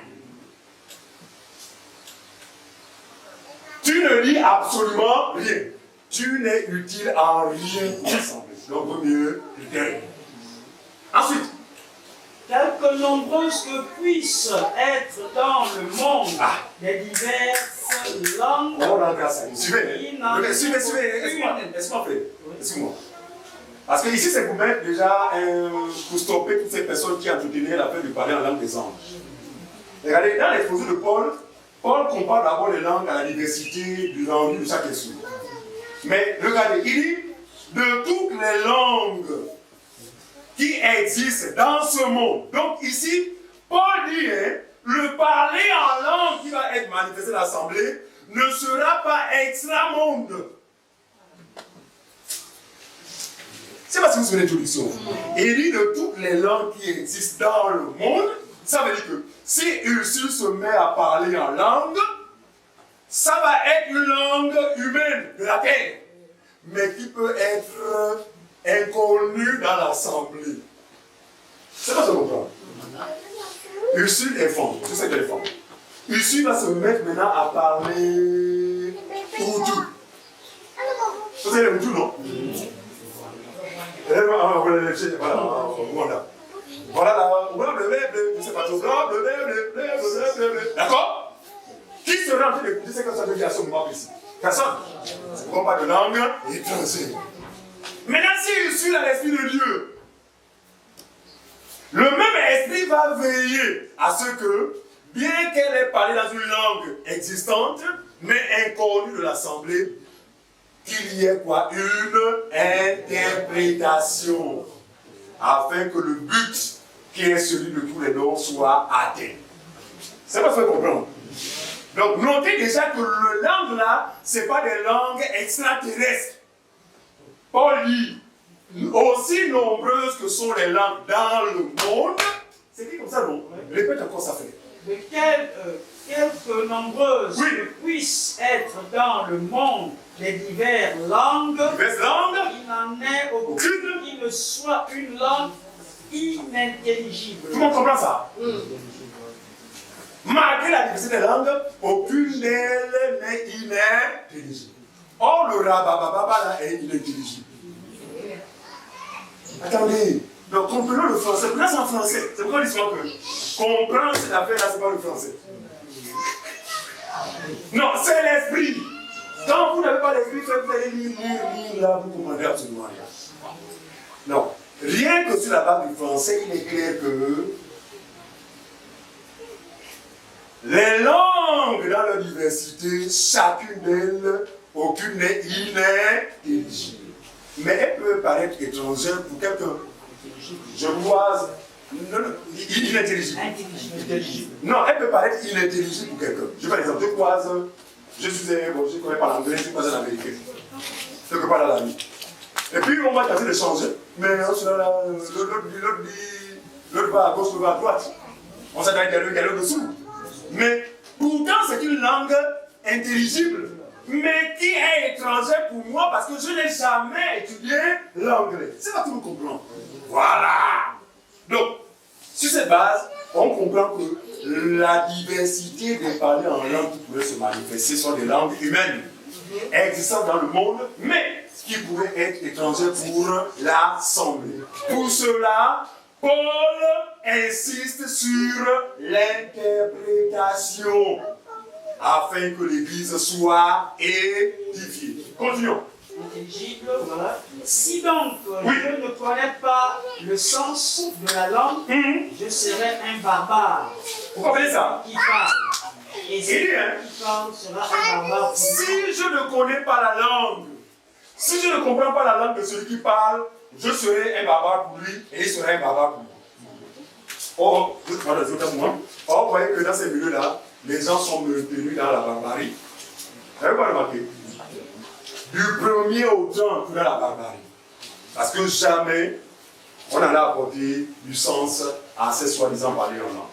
Tu ne dis absolument rien. Tu n'es utile en rien pour l'assemblée. Donc, vaut mieux le taire. Ensuite. Quelque nombreuses que puissent être dans le monde des diverses langues. On rentre à ça. Suivez. Excuse-moi. Parce que ici, c'est pour mettre déjà, pour stopper toutes ces personnes qui entretenaient la peur de parler en langue des anges. Regardez, dans l'exposé de Paul, Paul compare d'abord les langues à la diversité du rendu de chaque instrument. Mais regardez, il dit de toutes les langues qui existent dans ce monde. Donc ici, Paul dit, le parler en langue qui va être manifesté dans l'assemblée ne sera pas extra-monde. Je ne sais pas si vous souvenez de l'introduction. Il dit de toutes les langues qui existent dans le monde, ça veut dire que si Ursule se met à parler en langue, ça va être une langue humaine de la terre, mais qui peut être inconnue dans l'assemblée. C'est pas ce qu'on comprend. Ursule est femme, c'est ça qu'elle est femme. Ursule va se mettre maintenant à parler Urdu. Vous savez Urdu, non? Voilà, je ne sais pas trop. D'accord? Qui serait en train d'écouter ce que ça veut dire à ce moment précis? Personne. C'est pourquoi on parle de langue étrangère. Maintenant, si Ursule a l'esprit de Dieu, le même esprit va veiller à ce que, bien qu'elle ait parlé dans une langue existante, mais inconnue de l'assemblée, qu'il y ait quoi? Une interprétation, afin que le but qui est celui de tous les noms soit atteint. C'est pas ce que comprendre. Donc, notez déjà que les langues là, ce n'est pas des langues extraterrestres. Paul dit, aussi nombreuses que sont les langues dans le monde, c'est dit comme ça, non? Répète encore ça, fait. De quelques nombreuses puissent être dans le monde les diverses langues, il n'en est aucune qui ne soit une langue inintelligible. Tout le monde comprend ça? Malgré la diversité des langues, aucune d'elles n'est inintelligible. Or, le rabababa là est inintelligible. Attendez, donc comprenons le français. Pourquoi c'est en français? C'est pourquoi on dit souvent que comprendre cette affaire-là, c'est pas le français. Non, c'est l'esprit. Quand vous n'avez pas l'esprit, vous allez lire, là, vous ne comprendrez absolument rien. Non, rien que sur la base du français, il est clair que les langues dans leur diversité, chacune d'elles, aucune n'est inintelligible. Mais elle peut paraître étrangère pour quelqu'un. Je croise inintelligible. Non, elle peut paraître inintelligible pour quelqu'un. Je par exemple, je croise, je connais pas l'anglais, je croise un américain. Quelque part dans la vie. Et puis on va tenter de changer. Mais l'autre va à gauche, l'autre va à droite. On s'attend qu'il y a le dessous. Mais pourtant c'est une langue intelligible, mais qui est étrangère pour moi parce que je n'ai jamais étudié l'anglais. C'est pas tout le monde comprend. Voilà. Donc, sur cette base, on comprend que la diversité des parlers en langue qui pourraient se manifester sont des langues humaines existantes dans le monde, mais qui pourraient être étrangères pour l'assemblée. Pour cela, Paul insiste sur l'interprétation afin que l'Église soit édifiée. Continuons. Intelligible, voilà. Si donc je ne connais pas le sens de la langue, je serai un barbare. Vous comprenez ça? Qui parle. Et celui qui parle sera un barbare. Si je ne connais pas la langue, si je ne comprends pas la langue de celui qui parle, je serai un barbare pour lui et il sera un barbare pour moi. Or, vous voyez que dans ces milieux-là, les gens sont maintenus dans la barbarie. Vous n'avez pas remarqué? Du premier au temps, dans la barbarie. Parce que jamais on allait apporter du sens à ces soi-disant parler en langue.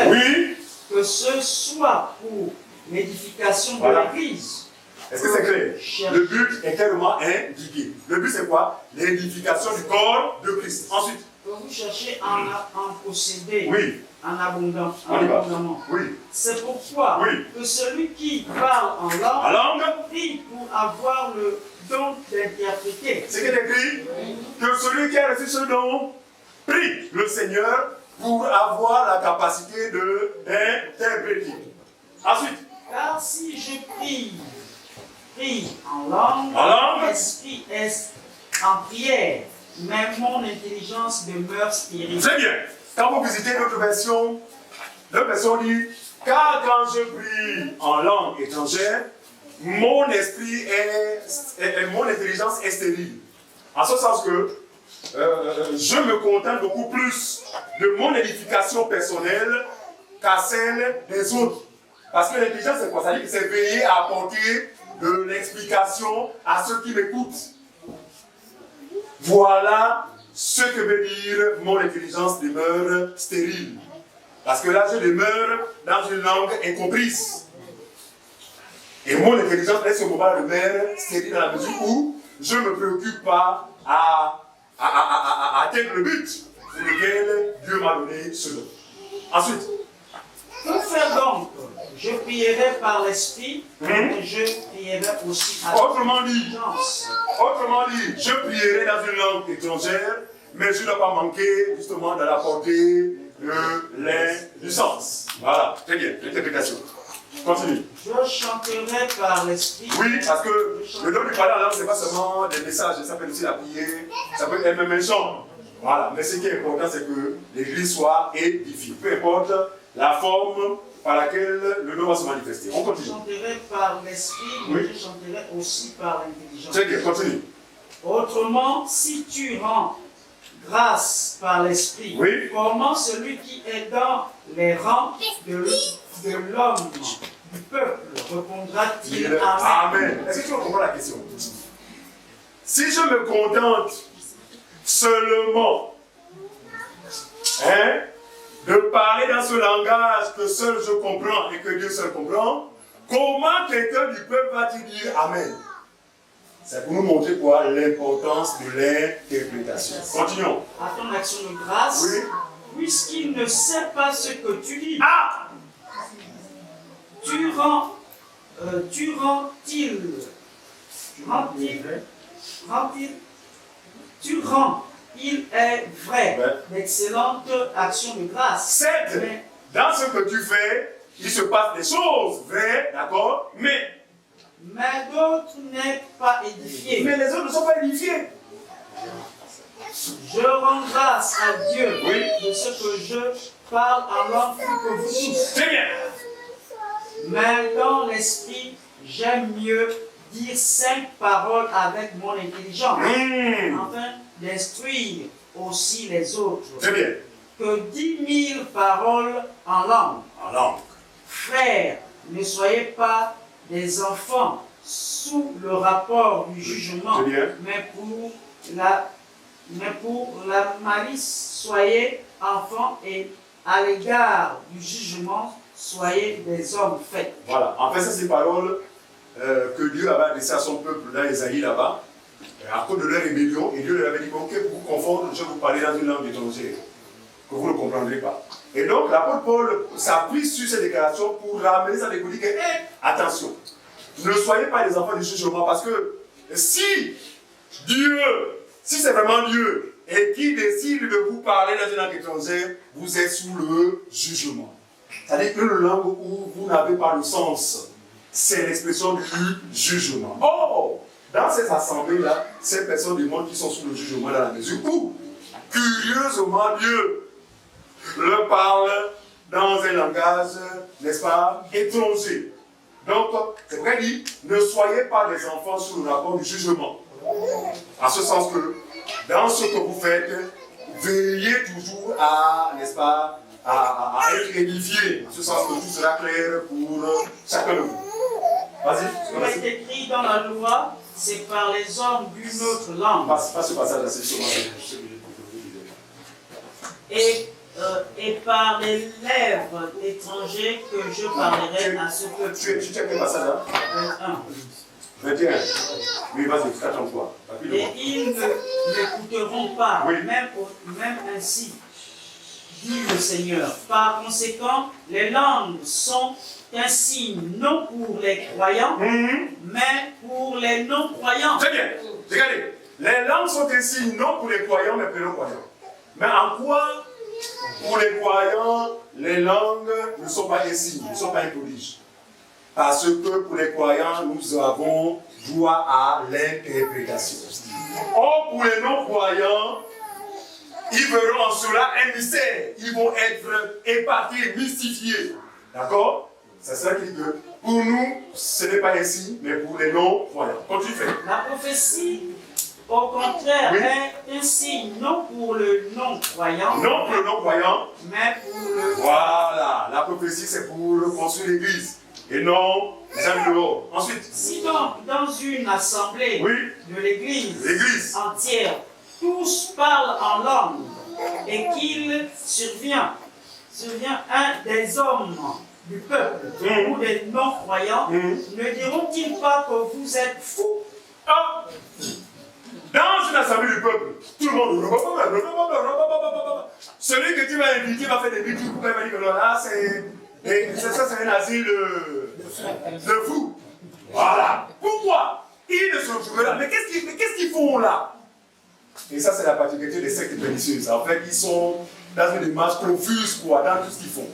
Oui? Que ce soit pour l'édification de l'Église. Est-ce que c'est clair? Le but est clairement indiqué. Le but c'est quoi? L'édification du corps de Christ. Ensuite, que vous cherchez à en posséder en abondance. Oui. C'est pourquoi que celui qui parle en langue prie pour avoir le don d'interpréter. C'est qu'il est écrit que celui qui a reçu ce don prie le Seigneur pour avoir la capacité d'interpréter. Ensuite. Car si je prie en langue, l'esprit est en prière, mais mon intelligence demeure spirituelle. Très bien. Quand vous visitez notre version dit, car quand je prie en langue étrangère, mon esprit mon intelligence est stérile. En ce sens que je me contente beaucoup plus de mon édification personnelle qu'à celle des autres. Parce que l'intelligence, c'est quoi? Ça veut dire que c'est veiller à apporter de l'explication à ceux qui m'écoutent. Voilà ce que veut dire mon intelligence demeure stérile. Parce que là, je demeure dans une langue incomprise. Et mon intelligence est ce moment demeure stérile dans la mesure où je ne me préoccupe pas à atteindre le but pour lequel Dieu m'a donné ce don. Ensuite. Pour faire donc, je prierai par l'esprit, mais je prierai aussi par l'intelligence. Autrement dit, je prierai dans une langue étrangère, mais je ne dois pas manquer justement de la portée du sens. Voilà, très bien, l'interprétation. Continue. Je chanterai par l'esprit. Oui, parce que le don du parler en langue, ce n'est pas seulement des messages, ça peut aussi la prière, ça peut être même un chant. Voilà, mais ce qui est important, c'est que l'Église soit édifiée. Peu importe la forme par laquelle le don va se manifester. On continue. Je chanterai par l'esprit, mais je chanterai aussi par l'intelligence. Très bien, continue. Autrement, si tu rends grâce par l'esprit, comment celui qui est dans les rangs de l'homme, du peuple, répondra-t-il Amen? Amen. Est-ce que tu comprends la question? Si je me contente seulement de parler dans ce langage que seul je comprends et que Dieu seul comprend, comment quelqu'un du peuple va-t-il dire Amen? C'est pour nous montrer quoi? L'importance de l'interprétation. Continuons. À ton action de grâce, puisqu'il ne sait pas ce que tu dis. tu rends il est vrai, d'excellentes actions de grâce. Certes, dans ce que tu fais, il se passe des choses vraies, d'accord, mais d'autres n'est pas édifié. Mais les autres ne sont pas édifiés. Je rends grâce à Dieu Oui. de ce que je parle en langue plus que vous tous. Très bien. Mais dans l'esprit, j'aime mieux dire 5 paroles avec mon intelligence, afin d'instruire aussi les autres, Très bien. que 10 000 paroles en langue. En langue. Frères, ne soyez pas des enfants sous le rapport du jugement, Très bien. mais pour la malice, soyez enfants, et à l'égard du jugement, soyez des hommes faits. Voilà. En fait, ça, c'est les paroles que Dieu avait adressées à son peuple dans Ésaïe là-bas, à cause de leur rébellion. Et Dieu leur avait dit, ok, pour vous confondre, je vais vous parler dans une langue étrangère, que vous ne comprendrez pas. Et donc, l'apôtre Paul s'appuie sur ces déclarations pour ramener ça et pour dire que, attention, ne soyez pas des enfants du jugement, parce que si c'est vraiment Dieu, et qui décide de vous parler dans une langue étrangère, vous êtes sous le jugement. C'est-à-dire une langue où vous n'avez pas le sens. C'est l'expression du jugement. Oh! Dans ces assemblées-là, ces personnes du monde qui sont sous le jugement dans la mesure où, curieusement, Dieu leur parle dans un langage, n'est-ce pas, étranger. Donc, c'est vrai dit, ne soyez pas des enfants sous le rapport du jugement. En ce sens que, dans ce que vous faites, veillez toujours à, n'est-ce pas, à être édifié. En ce sens que tout sera clair pour chacun de vous. Vas-y. Ce qui est écrit dans la loi, c'est par les hommes d'une autre langue. Passe ce passage-là, c'est justement Et par les lèvres d'étrangers que je parlerai à ce peuple. Tu tiens quel passage là? 21. Oui, vas-y, attends-toi. Et ils ne m'écouteront pas, Oui. même ainsi, dit le Seigneur. Par conséquent, les langues sont un signe non pour les croyants, mais pour les non-croyants. Très bien. Regardez. Les langues sont un signe non pour les croyants, mais pour les non-croyants. Mais en quoi, pour les croyants, les langues ne sont pas un signe, ne sont pas un prodige? Parce que pour les croyants, nous avons droit à l'interprétation. Or, pour les non-croyants, ils verront en cela un mystère. Ils vont être épargnés, mystifiés. D'accord? C'est ça qui dit que pour nous, ce n'est pas ainsi, mais pour les non-croyants. Continue. La prophétie, au contraire, Oui. est un signe non pour le non-croyant, Non pour le non-croyant. mais pour le... Voilà, la prophétie c'est pour construire l'église et non les amis dehors. Ensuite, Si donc, dans une assemblée oui, de l'église l'église. entière, tous parlent en langue, et qu'il survient un des hommes du peuple ou des non-croyants, ne diront-ils pas que vous êtes fous? Ah, dans une assemblée du peuple, tout le monde. Celui que tu vas inviter va faire des bêtises pour qu'il va dire que non, là c'est un asile de fous. Voilà. Pourquoi? Ils ne se retrouvent là. Mais qu'est-ce qu'ils font là? Et ça, c'est la particularité des sectes pernicieuses. En fait, ils sont dans une démarche confuse, quoi, dans tout ce qu'ils font.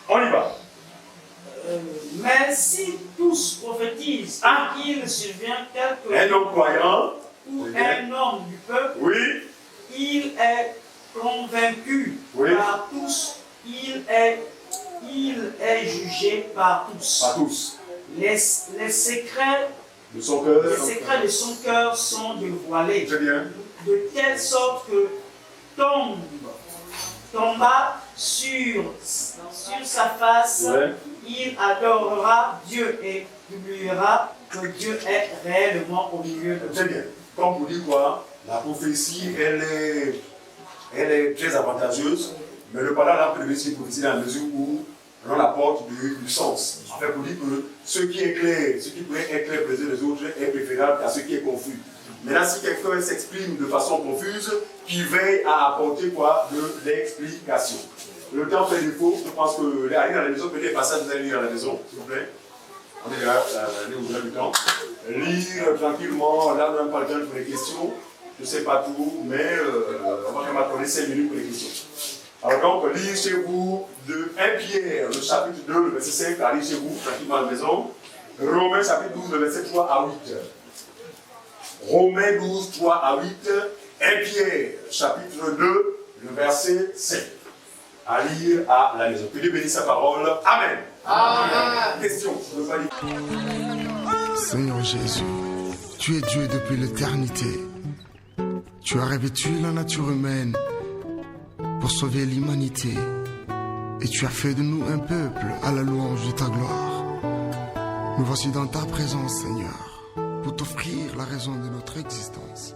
On y va. Mais si tous prophétisent, il survient quelque Un non-croyant, ou un homme du peuple, oui, il est convaincu Oui. par tous, il est jugé par tous. pas tous. Les secrets De son cœur. Les secrets de son cœur sont dévoilés, Très bien. de telle sorte que tomba sur sa face, Ouais. il adorera Dieu et publiera que Dieu est réellement au milieu de Très nous. bien. Comme pour dire quoi, la prophétie, elle est très avantageuse, mais le parlant là peut devenir une prophétie dans la mesure où on apporte du sens. En fait, pour dire que ce qui est clair, ce qui pourrait être clair pour les uns les autres est préférable à ce qui est confus. Maintenant, si quelqu'un s'exprime de façon confuse, qu'il veille à apporter quoi? De l'explication. le temps fait défaut. Je pense que les aller à la maison, peut-être pas ça, vous allez lire à la maison, s'il vous plaît. On est là, on a du temps. Lire tranquillement, là, on n'a pas le temps pour les questions. Je ne sais pas tout, mais on va quand même accorder 5 minutes pour les questions. Alors donc, lire chez vous de 1 Pierre, le chapitre 2, le verset 5, allez chez vous, tranquillement à la maison. Romains chapitre 12, le verset 3 à 8. Romains 12, 3 à 8. 1 Pierre, chapitre 2, le verset 5. À lire à la maison. Que Dieu bénisse sa parole. Amen. Amen. Question, je ne veux pas dire. Seigneur Jésus, tu es Dieu depuis l'éternité. Tu as revêtu la nature humaine pour sauver l'humanité. Et tu as fait de nous un peuple à la louange de ta gloire. Nous voici dans ta présence, Seigneur, pour t'offrir la raison de notre existence.